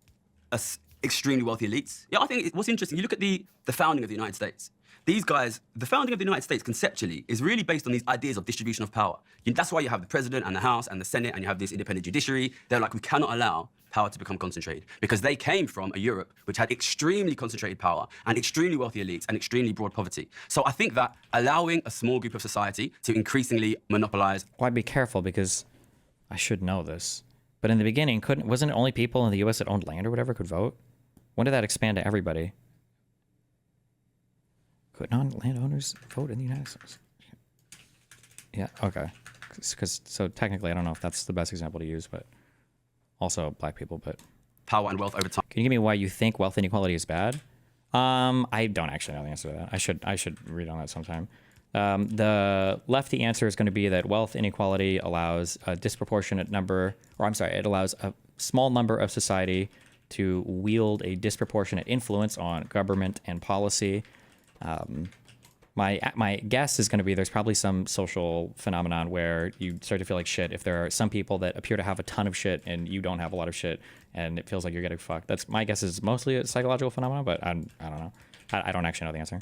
extremely wealthy elites. Yeah, I think what's interesting, you look at the founding of the United States. These guys, the founding of the United States conceptually is really based on these ideas of distribution of power. That's why you have the president and the House and the Senate and you have this independent judiciary. They're like, we cannot allow power to become concentrated because they came from a Europe which had extremely concentrated power and extremely wealthy elites and extremely broad poverty. So I think that allowing a small group of society to increasingly monopolize. Well, I'd be careful because I should know this. But in the beginning, wasn't it only people in the U.S. that owned land or whatever could vote? When did that expand to everybody? Could non-landowners vote in the United States? Yeah, okay. So technically, I don't know if that's the best example to use, but also black people. But Power and wealth over time. can you give me why you think wealth inequality is bad? I don't actually know the answer to that. I should read on that sometime. The lefty answer is going to be that wealth inequality allows a disproportionate number, or I'm sorry, it allows a small number of society to wield a disproportionate influence on government and policy. My guess is going to be there's probably some social phenomenon where you start to feel like shit if there are some people that appear to have a ton of shit and you don't have a lot of shit and it feels like you're getting fucked. That's my guess is mostly a psychological phenomenon, but I don't know. I don't actually know the answer.